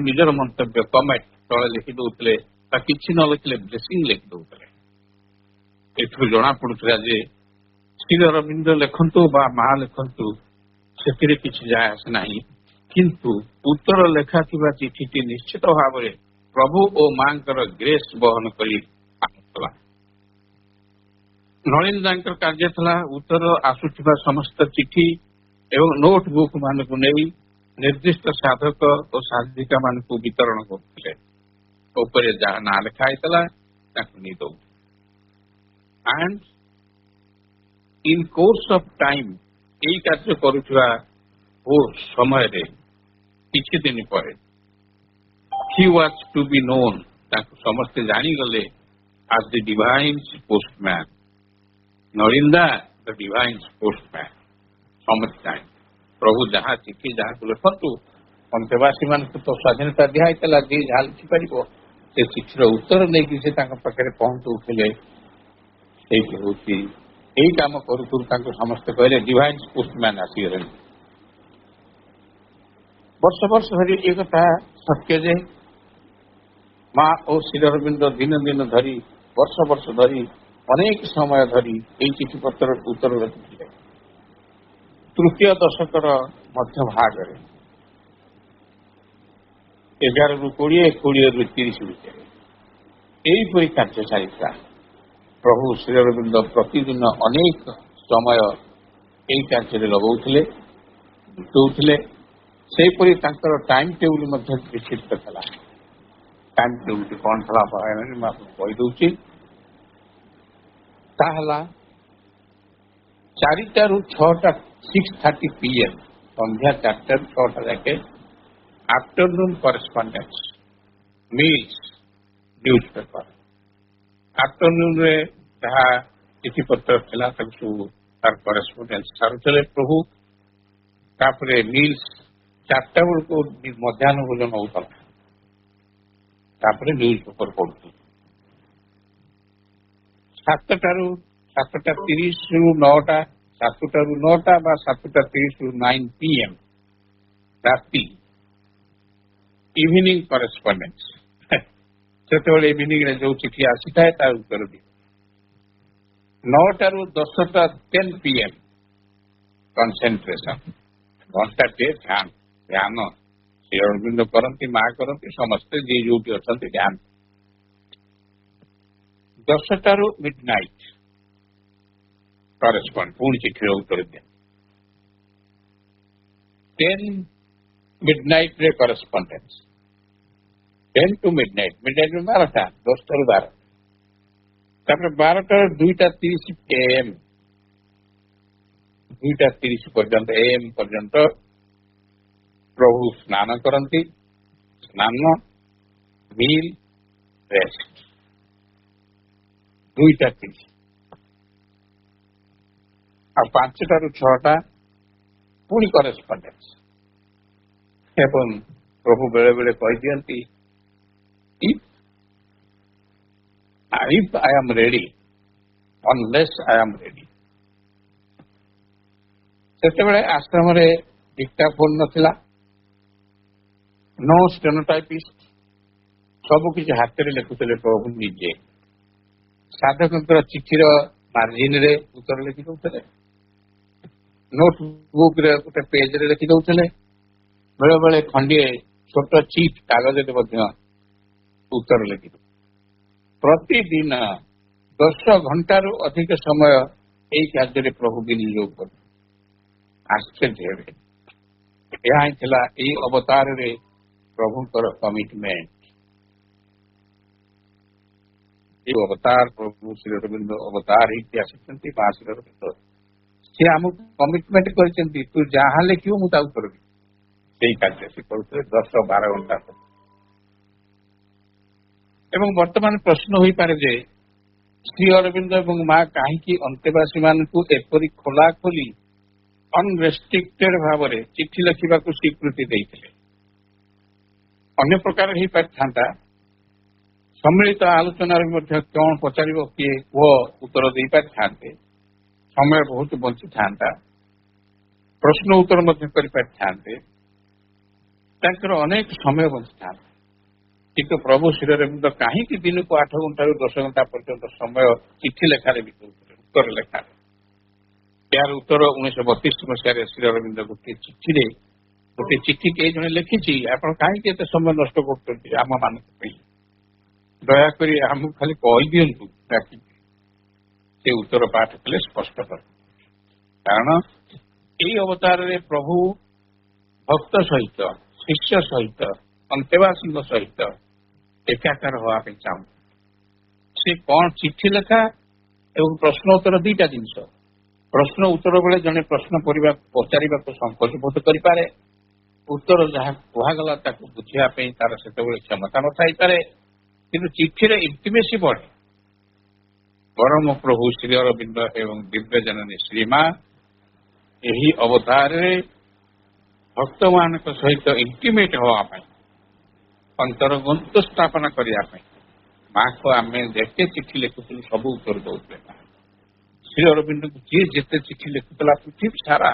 निजर मंतव्य कमेंट तले लिखिदे कि न लिखिले ब्लेसिंग लिखिदे एथु जना पड़ूला जे श्री अरविंद लिखतु माँ लिखतु से किसी जाए आसे ना किंतु उत्तर लेखा चिठी निश्चित भाव में प्रभु और माँ ग्रेस बहन कर नलिन दांकर कार्य था उत्तर आसुवा समस्त चिठी एवं नोटबुक मान को नहीं निर्दिष्ट साधक और साधिका मान को वितरण करते जहाँ ना लिखाई नहीं दौ and in course of time यही कार्य करुवा समय किसी दिन पर he was to be known समस्ते जानीगले as the divine postman नरिंदा द डिवाइन पोस्टमैन समझता प्रभु जहाँ चिठी जहाँ को लिखतु अंतेवासी मान तो स्वाधीनता दिखाई जी जहाँ लिखिपर से चिठीर उत्तर नहीं कि पाखे पहुंचुले यही कम करू समस्ते कहले डिवाइन पोस्टमैन आसीगले वर्ष वर्ष धरी एक कथा सत्य जे माँ और श्री अरविंद दिन दिन धरी वर्ष वर्ष धरी अनेक समय धरी यही चिठी पत्र उत्तर लिखिले तृतीय दशकर मध्य भाग 11 ରୁ 20 20 ରୁ 30 ଭିତରେ ଏହିପରି କାର୍ଯ୍ୟ ଚାଲିଥିଲା। ପ୍ରଭୁ ଶ୍ରୀ ଅରବିନ୍ଦ ପ୍ରତିଦିନ ଅନେକ ସମୟ ଏହି କାର୍ଯ୍ୟରେ ଲଗାଉଥିଲେ ଦଉଥିଲେ। ସେହିପରି ତାଙ୍କର ଟାଇମ୍ ଟେବୁଲ ମଧ୍ୟ ନିଶ୍ଚିତ ଥିଲା। ଟାଇମ୍ ଟେବୁଲ କ'ଣ ଥିଲା ମୁଁ ଆପଣଙ୍କୁ କହିଦେଉଛି। ताहला 4टा ରୁ 6ଟା 6:30 PM संध्या 4टा ରୁ 6ଟା जाके afternoon correspondence meals news paper afternoon रे जहाँ चिठी पत्र थिला सब तार करेस्पॉन्डेंस सारुले प्रभु तापरे मील्स 4टा बेलू मध्याह्न भोजन होता तापरे न्यूज पेपर पढ़ुथु 7टा ରୁ 7:30 ରୁ 9ଟା 7ଟା ରୁ 9ଟା बा 7:30 ରୁ 9 PM राति इवनिंग करेस्पॉन्डेंस से इवनिंग रे जो चिठी आसी था तार उत्तर दी 9टा ରୁ 10ଟା 10 PM कंसेंट्रेशन घंटा ध्यान ध्यान श्री अरविंद करती माँ करती समस्ते जी जो अच्छा ध्यान 10टा ରୁ मिडनाइट करेस्पॉन्ड पुणी चिठी उत्तर दिया 10 मिडनाइट रे करेस्पॉन्डेंस 10 टू मिडनाइट में 12टा 10टा ରୁ 12 तापर 12टा ରୁ 2:30 AM 2:30 पर्यंत AM पर्यंत प्रभु स्नान करती स्नान मील रेस्ट 2:30 और 5टा ରୁ 6ଟା पुणी करेस्पॉन्डेंस एवं प्रभु बेले बेले कही दियंती if I am ready unless I am ready से आश्रम रे डिक्टाफोन नथिला नो स्टेनोटाइपिस्ट सब किसी हाथ में लिखुले प्रभु निजे साधक चिठीर मार्जिन रे उत्तर लिखि दौले नोटबुक रे गोटे पेज रे लिखि दौले बेले बेले खंडिए छोट चिट कागज उत्तर लिखि प्रतिदिन 10 घंटा रू अधिक समय यही कार्य प्रभु विनियोग कर आश्चर्य यह अवतार रे प्रभुंकर कमिटमेंट ये अवतार प्रभु श्री अरविंद अवतार ही माँ श्री अरविंद सी आम कमिटमेंट कर तू जहाँ लिखू मुझे करबी से कार्य से करुले 10-12 घंटा एवं वर्तमान प्रश्न हो पारे जे श्री अरविंद एवं माँ कहीं अंतेवासी मानू एपरी खोला खोली अनरेस्ट्रिक्टेड भाव में चिठी लिखा स्वीकृति देते अन्य प्रकार हो पारि था ସମ୍ମିଳିତ ଆଲୋଚନାରେ ମଧ୍ୟ କଣ ପଚାରିବ କିଏ କୁହ ଉତ୍ତର ଦେଇପାରିଥାନ୍ତେ, ସମୟ ବହୁତ ବଞ୍ଚିଥାନ୍ତା, ପ୍ରଶ୍ନ ଉତ୍ତର ମଧ୍ୟ କରିପାରିଥାନ୍ତେ, ତାଙ୍କର ଅନେକ ସମୟ ବଞ୍ଚିଥାନ୍ତା। କିନ୍ତୁ ପ୍ରଭୁ ଶ୍ରୀଅରବିନ୍ଦ କାହିଁକି ଦିନକୁ 8 ଘଣ୍ଟାରୁ 10 ଘଣ୍ଟା ପର୍ଯ୍ୟନ୍ତ ସମୟ ଚିଠି ଲେଖାରେ ବିତାଉଥିଲେ, ଉତ୍ତର ଲେଖାରେ? ଏହାର ଉତ୍ତର 1932 ମସିହାରେ ଶ୍ରୀଅରବିନ୍ଦ ଗୋଟିଏ ଚିଠି କେହି ଜଣେ ଲେଖିଛି, ଆପଣ କାହିଁକି ଏତେ ସମୟ ନଷ୍ଟ କରୁଛନ୍ତି ଆମ ମାନଙ୍କ ପାଇଁ, ଦୟାକରି ଆମକୁ ଖାଲି କହିଦିଅନ୍ତୁ ଡାକିକି। ସେ ଉତ୍ତର ପାଠ କଲେ ସ୍ପଷ୍ଟ କରେ, କାରଣ ଏହି ଅବତାରରେ ପ୍ରଭୁ ଭକ୍ତ ସହିତ, ଶିଷ୍ୟ ସହିତ, ଅନ୍ତେବାସୀଙ୍କ ସହିତ ଏକାକାର ହେବା ପାଇଁ ଚାହୁଁ। ସେ କଣ ଚିଠି ଲେଖା ଏବଂ ପ୍ରଶ୍ନ ଉତ୍ତର ଦିଟା ଜିନିଷ। ପ୍ରଶ୍ନ ଉତ୍ତର ବେଳେ ଜଣେ ପ୍ରଶ୍ନ ପଚାରିବାକୁ ସଂକୋଚ ବୋଧ କରିପାରେ, ଉତ୍ତର ଯାହା କୁହାଗଲା ତାକୁ ବୁଝିବା ପାଇଁ ତାର ସେତେବେଳେ କ୍ଷମତା ନଥାଇପାରେ, କିନ୍ତୁ ଚିଠିରେ ଇଣ୍ଟିମେସି ବଢେ। ପରମ ପ୍ରଭୁ ଶ୍ରୀଅରବିନ୍ଦ ଏବଂ ଦିବ୍ୟଜନନୀ ଶ୍ରୀମା ଏହି ଅବତାରରେ ଭକ୍ତମାନଙ୍କ ସହିତ ଇଣ୍ଟିମେଟ୍ ହେବା ପାଇଁ, ଅନ୍ତର୍ଗତ ସ୍ଥାପନ କରିବା ପାଇଁ ମାକୁ ଆମେ ଯେତେ ଚିଠି ଲେଖୁଥିଲୁ ସବୁ ଉତ୍ତର ଦଉଥିଲେ। ଶ୍ରୀଅରବିନ୍ଦଙ୍କୁ ଯିଏ ଯେତେ ଚିଠି ଲେଖୁଥିଲା ପୃଥିବୀ ସାରା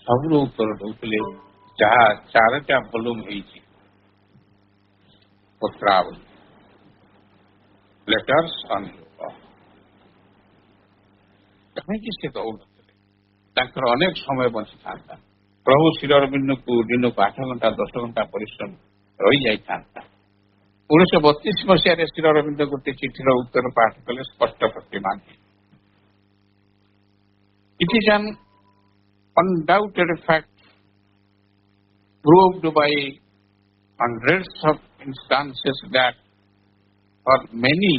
ସବୁର ଉତ୍ତର ଦଉଥିଲେ, ଯାହା 4ଟା ଭଲ୍ୟୁମ ହେଇଛି ପତ୍ରାବଳୀ, ଲେଟର୍ସ ଅନ୍ ୟୋଗ। କାହିଁକି ସେ ଦଉନଥିଲେ? ତାଙ୍କର ଅନେକ ସମୟ ବଞ୍ଚିଥାନ୍ତା। ପ୍ରଭୁ ଶ୍ରୀଅରବିନ୍ଦଙ୍କୁ ଦିନକୁ 8 ଘଣ୍ଟା 10 ଘଣ୍ଟା ପରିଶ୍ରମ ରହିଯାଇଥାନ୍ତା। 1932 ମସିହାରେ ଶ୍ରୀଅରବିନ୍ଦ ଗୋଟିଏ ଚିଠିର ଉତ୍ତର ପାଠ କଲେ ସ୍ପଷ୍ଟ ପ୍ରତିମାନ। It is an undoubted fact proved by hundreds of instances that for many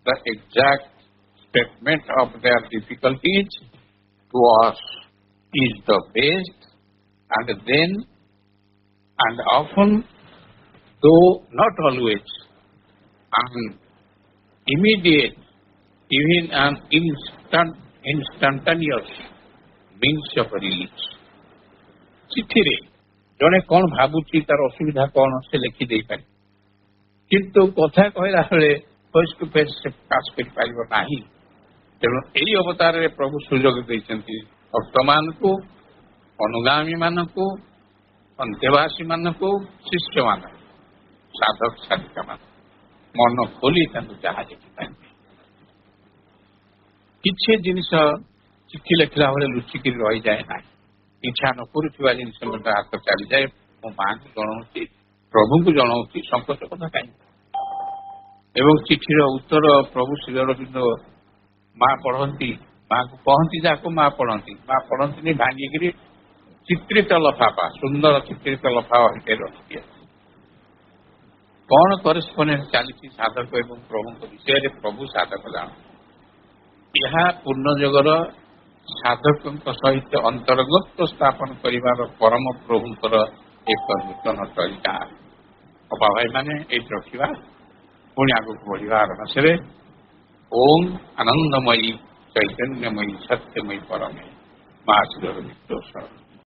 the exact statement of their difficulties to us is the best, and then and often, though not always, an immediate, even an instantaneous means of release. ଚିଠିରେ ଜଣେ କଣ ଭାବୁଛି, ତାର ଅସୁବିଧା କଣ, ସେ ଲେଖିଦେଇପାରେ, କିନ୍ତୁ କଥା କହିଲା ବେଳେ ଫେସ୍ ଟୁ ଫେସ୍ ସେ ପ୍ରକାଶ କରିପାରିବ ନାହିଁ। ତେଣୁ ଏହି ଅବତାରରେ ପ୍ରଭୁ ସୁଯୋଗ ଦେଇଛନ୍ତି ଭକ୍ତମାନଙ୍କୁ, ଅନୁଗାମୀମାନଙ୍କୁ, ଅନ୍ତେବାସୀମାନଙ୍କୁ, ଶିଷ୍ୟମାନଙ୍କୁ, ସାଧକ ସାଧିକାମାନଙ୍କୁ ମନ ଖୋଲି ତାଙ୍କୁ ଯାହା ଲେଖିପାରିବେ। କିଛି ଜିନିଷ ଚିଠି ଲେଖିଲା ବେଳେ ଲୁଚିକିରି ରହିଯାଏ ନାହିଁ। ଇଚ୍ଛା ନ କରୁଥିବା ଜିନିଷ ମଧ୍ୟ ହାତ ଚାଲିଯାଏ। ମୋ ମାଙ୍କୁ ଜଣାଉଛି, ପ୍ରଭୁଙ୍କୁ ଜଣାଉଛି, ସଂକୋଚ କଥା କାହିଁକି? ଏବଂ ଚିଠିର ଉତ୍ତର ପ୍ରଭୁ ଶ୍ରୀଅରବିନ୍ଦ ମା ପଢନ୍ତି, ମାକୁ କହନ୍ତି, ଯାହାକୁ ମା ପଢନ୍ତିନି, ଭାଙ୍ଗିକିରି ଚିତ୍ରିତ ଲଫାଫା, ସୁନ୍ଦର ଚିତ୍ରିତ ଲଫାଫା ଭିତରେ ରଖିଦିଏ। କଣ କରେସ୍ପଣ୍ଡେନ୍ସ ଚାଲିଛି ସାଧକ ଏବଂ ପ୍ରଭୁଙ୍କ ବିଷୟରେ ପ୍ରଭୁ ସାଧକ ଜାଣନ୍ତି। ଏହା ପୂର୍ଣ୍ଣଯୋଗର ସାଧକଙ୍କ ସହିତ ଅନ୍ତର୍ଗତ ସ୍ଥାପନ କରିବାର ପରମ ପ୍ରଭୁଙ୍କର ଏକ ନୂତନ ତରିକା। ଅପା ଭାଇମାନେ ଏଇଠି ରଖିବା, ପୁଣି ଆଗକୁ ବଢିବା ଆରମ୍ଭରେ। ଓମ୍ ଆନନ୍ଦମୟୀ ଚୈତନ୍ୟମୟୀ ସତ୍ୟମୟୀ ପରମେ ମା ଶ୍ରୀଅରବିନ୍ଦ ଶରଣ।